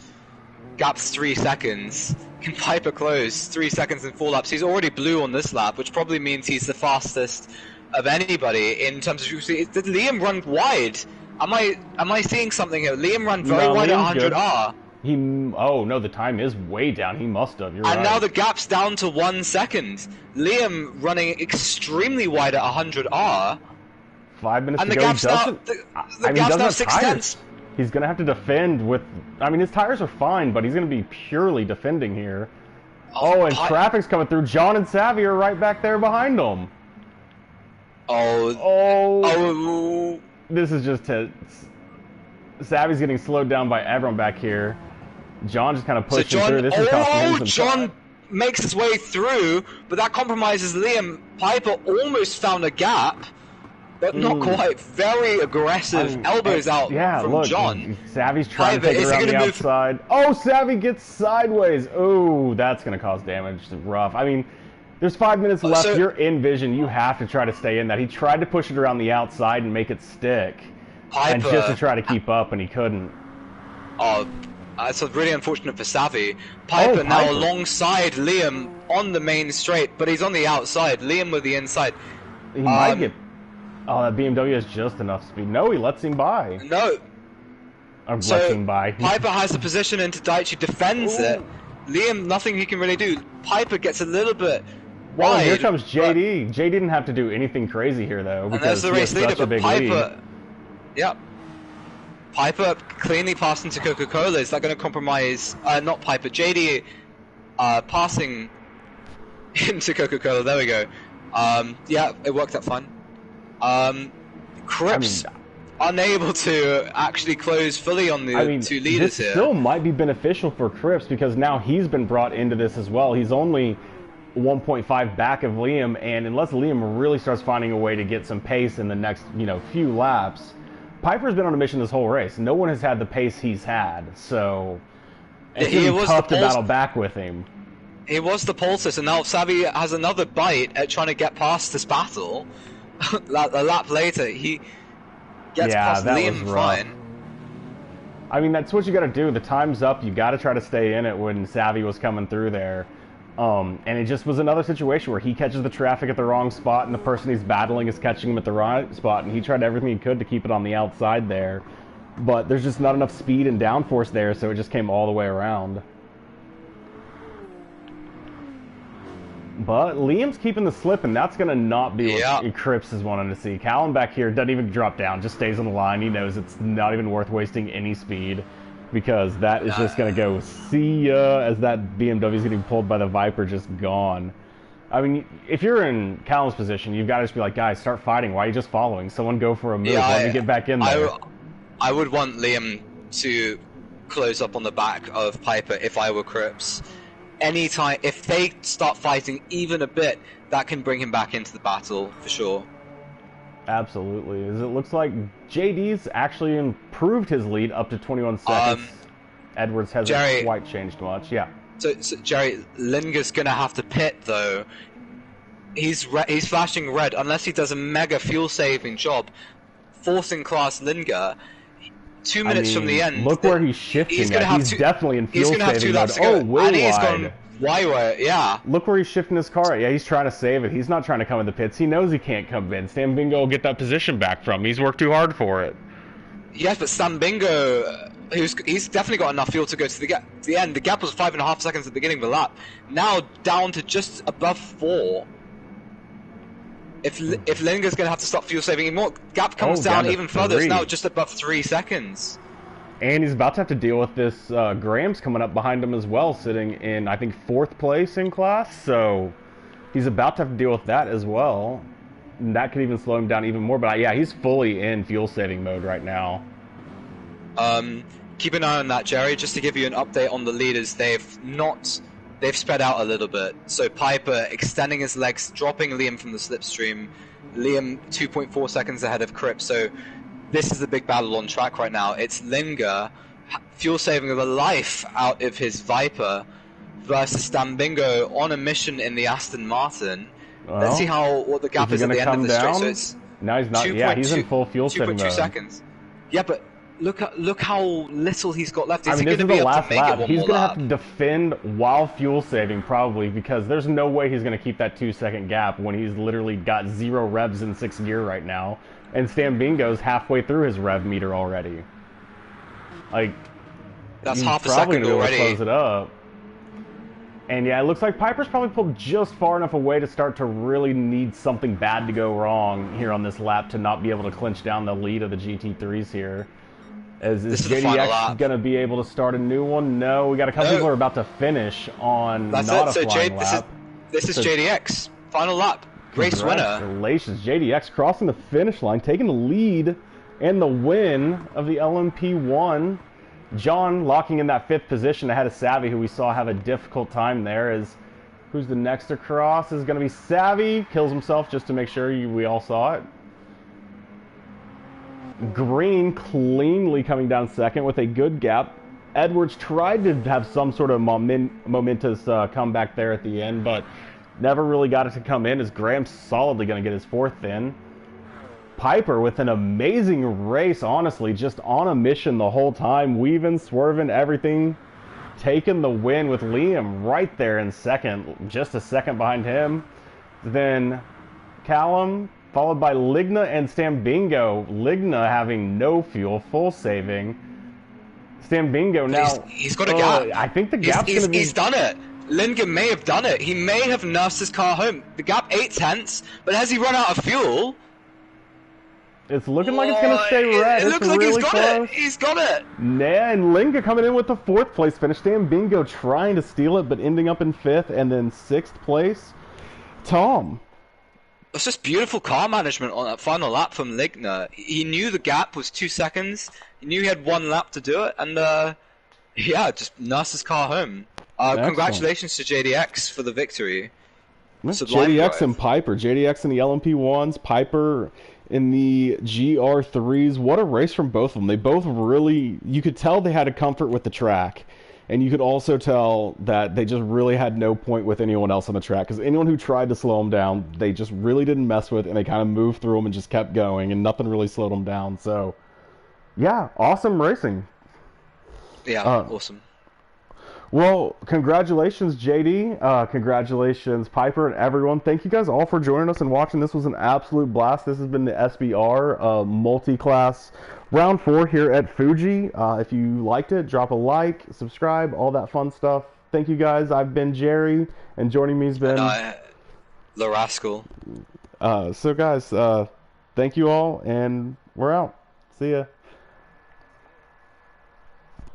Gap's 3 seconds. Can Piper close 3 seconds in 4 laps? He's already blue on this lap, which probably means he's the fastest of anybody in terms of Group 3. Did Liam run wide? Am I seeing something here? Liam ran very wide at 100R. Oh no, the time is way down. He must have. You're right. And now the gap's down to 1 second. Liam running extremely wide at 100R. 5 minutes and to the go. Gap's now, the gap's now 6 tenths. He's gonna have to defend with. I mean, his tires are fine, but he's gonna be purely defending here. Oh, and traffic's coming through. John and Savvy are right back there behind him. Oh. This is just Savvy's getting slowed down by everyone back here. John just kind of pushing through. This is costing him some John makes his way through, but that compromises Liam. Piper almost found a gap, but not quite. Very aggressive elbows out from John. Savvy's trying to take it around the outside. Oh, Savvy gets sideways. Oh, that's going to cause damage. Rough. I mean, there's 5 minutes left. So, you're in vision. You have to try to stay in that. He tried to push it around the outside and make it stick. Piper, and just to try to keep up, and he couldn't. Oh, that's really unfortunate for Savvy. Piper now alongside Liam on the main straight, but he's on the outside. Liam with the inside. He might get... Oh, that BMW has just enough speed. No, he lets him by. No. Or lets him by. Piper has the position into Daichi, defends it. Liam, nothing he can really do. Piper gets a little bit wide. Oh, here comes JD. JD didn't have to do anything crazy here, though, because and there's the race leader, such a big Piper, lead. Yep. Piper cleanly passed into Coca-Cola. Is that going to compromise... not Piper, JD passing into Coca-Cola. There we go. Yeah, it worked out fine. Cripps unable to actually close fully on the 2 leaders here. This still might be beneficial for Cripps, because now he's been brought into this as well. He's only 1.5 back of Liam, and unless Liam really starts finding a way to get some pace in the next, few laps, Piper's been on a mission this whole race. No one has had the pace he's had, so it's going to be tough to battle back with him. He was the poultice, and now Savvy has another bite at trying to get past this battle. A lap later, he gets past Liam fine. I mean, that's what you got to do. The time's up. You got to try to stay in it when Savvy was coming through there. And it just was another situation where he catches the traffic at the wrong spot, and the person he's battling is catching him at the right spot, and he tried everything he could to keep it on the outside there. But there's just not enough speed and downforce there, so it just came all the way around. But Liam's keeping the slip, and that's going to not be what Cripps is wanting to see. Callum back here doesn't even drop down, just stays on the line. He knows it's not even worth wasting any speed, because that is just going to go see ya as that BMW is getting pulled by the Viper, just gone. I mean, if you're in Callum's position, you've got to just be like, guys, start fighting. Why are you just following? Someone go for a move. Yeah, Let me get back in there. I would want Liam to close up on the back of Piper if I were Cripps. Anytime, if they start fighting even a bit, that can bring him back into the battle for sure. Absolutely. As it looks like JD's actually improved his lead up to 21 seconds. Edwards hasn't quite changed much. Yeah. So Jerry, Linger's gonna have to pit though. He's flashing red unless he does a mega fuel saving job, forcing class Linger. 2 minutes from the end. Look where he's shifting. He's definitely in fuel saving mode. Oh, way wide. Wide, yeah. Look where he's shifting his car. Yeah, he's trying to save it. He's not trying to come in the pits. He knows he can't come in. Stan Bingo will get that position back from him. He's worked too hard for it. Yes, but Stan Bingo, he's definitely got enough fuel to go to the end. The gap was 5.5 seconds at the beginning of the lap. Now down to just above 4. If Linger's going to have to stop fuel saving more, gap comes down even further. It's now just above 3 seconds. And he's about to have to deal with this. Graham's coming up behind him as well, sitting in, I think, 4th place in class. So he's about to have to deal with that as well. And that could even slow him down even more. But yeah, he's fully in fuel saving mode right now. Keep an eye on that, Jerry. Just to give you an update on the leaders, they've sped out a little bit. So Piper extending his legs, dropping Liam from the slipstream. Liam 2.4 seconds ahead of Crip. So this is the big battle on track right now. It's Linger fuel saving the life out of his Viper versus Stan Bingo on a mission in the Aston Martin. Well, let's see what the gap is at the end of the straight. So it's no, he's not. Yeah, he's in full fuel saving mode. 2.2 seconds. Yeah, but look how little he's got left. Is he going to be able to make it one more lap? He's going to have to defend while fuel saving probably, because there's no way he's going to keep that 2-second gap when he's literally got 0 revs in 6th gear right now, and Stan Bingo's halfway through his rev meter already. Like, that's half a second already. Close it up. And yeah, it looks like Piper's probably pulled just far enough away to start to really need something bad to go wrong here on this lap to not be able to clinch down the lead of the GT3s here. Is JDX going to be able to start a new one? No, we got a couple people who are about to finish on not a flying lap. This is JDX. Final lap. Race winner. Congratulations. JDX crossing the finish line, taking the lead and the win of the LMP1. John locking in that 5th position ahead of Savvy, who we saw have a difficult time there. Who's the next across? Is going to be Savvy. Kills himself just to make sure we all saw it. Green cleanly coming down 2nd with a good gap. Edwards tried to have some sort of momentous comeback there at the end, but never really got it to come in, as Graham's solidly going to get his 4th in. Piper with an amazing race, honestly, just on a mission the whole time, weaving, swerving, everything, taking the win with Liam right there in 2nd, just a second behind him. Then Callum, followed by Ligna and Stan Bingo. Ligna having no fuel, full saving. Stan Bingo now... He's got a gap. I think the gap's going to be... He's done it. Linger may have done it. He may have nursed his car home. The gap 8/10, but has he run out of fuel? It's looking like it's going to stay red. It looks like he's got it. He's got it. Nah, and Linga coming in with the 4th place finish. Stan Bingo trying to steal it, but ending up in 5th, and then 6th place, Tom. It's just beautiful car management on that final lap from Ligna. He knew the gap was 2 seconds. He knew he had 1 lap to do it, and yeah, just nursed his car home. Congratulations to JDX for the victory. JDX and Piper. JDX in the LMP1s, Piper in the GR3s. What a race from both of them. They both really, you could tell they had a comfort with the track. And you could also tell that they just really had no point with anyone else on the track. Because anyone who tried to slow them down, they just really didn't mess with. And they kind of moved through them and just kept going. And nothing really slowed them down. So, yeah, awesome racing. Yeah, awesome. Well, congratulations, JD. Congratulations, Piper, and everyone. Thank you guys all for joining us and watching. This was an absolute blast. This has been the SBR multi-class round 4 here at Fuji. If you liked it, drop a like, subscribe, all that fun stuff. Thank you guys. I've been Jerry, and joining me has been... The Rascal. So, guys, thank you all, and we're out. See ya.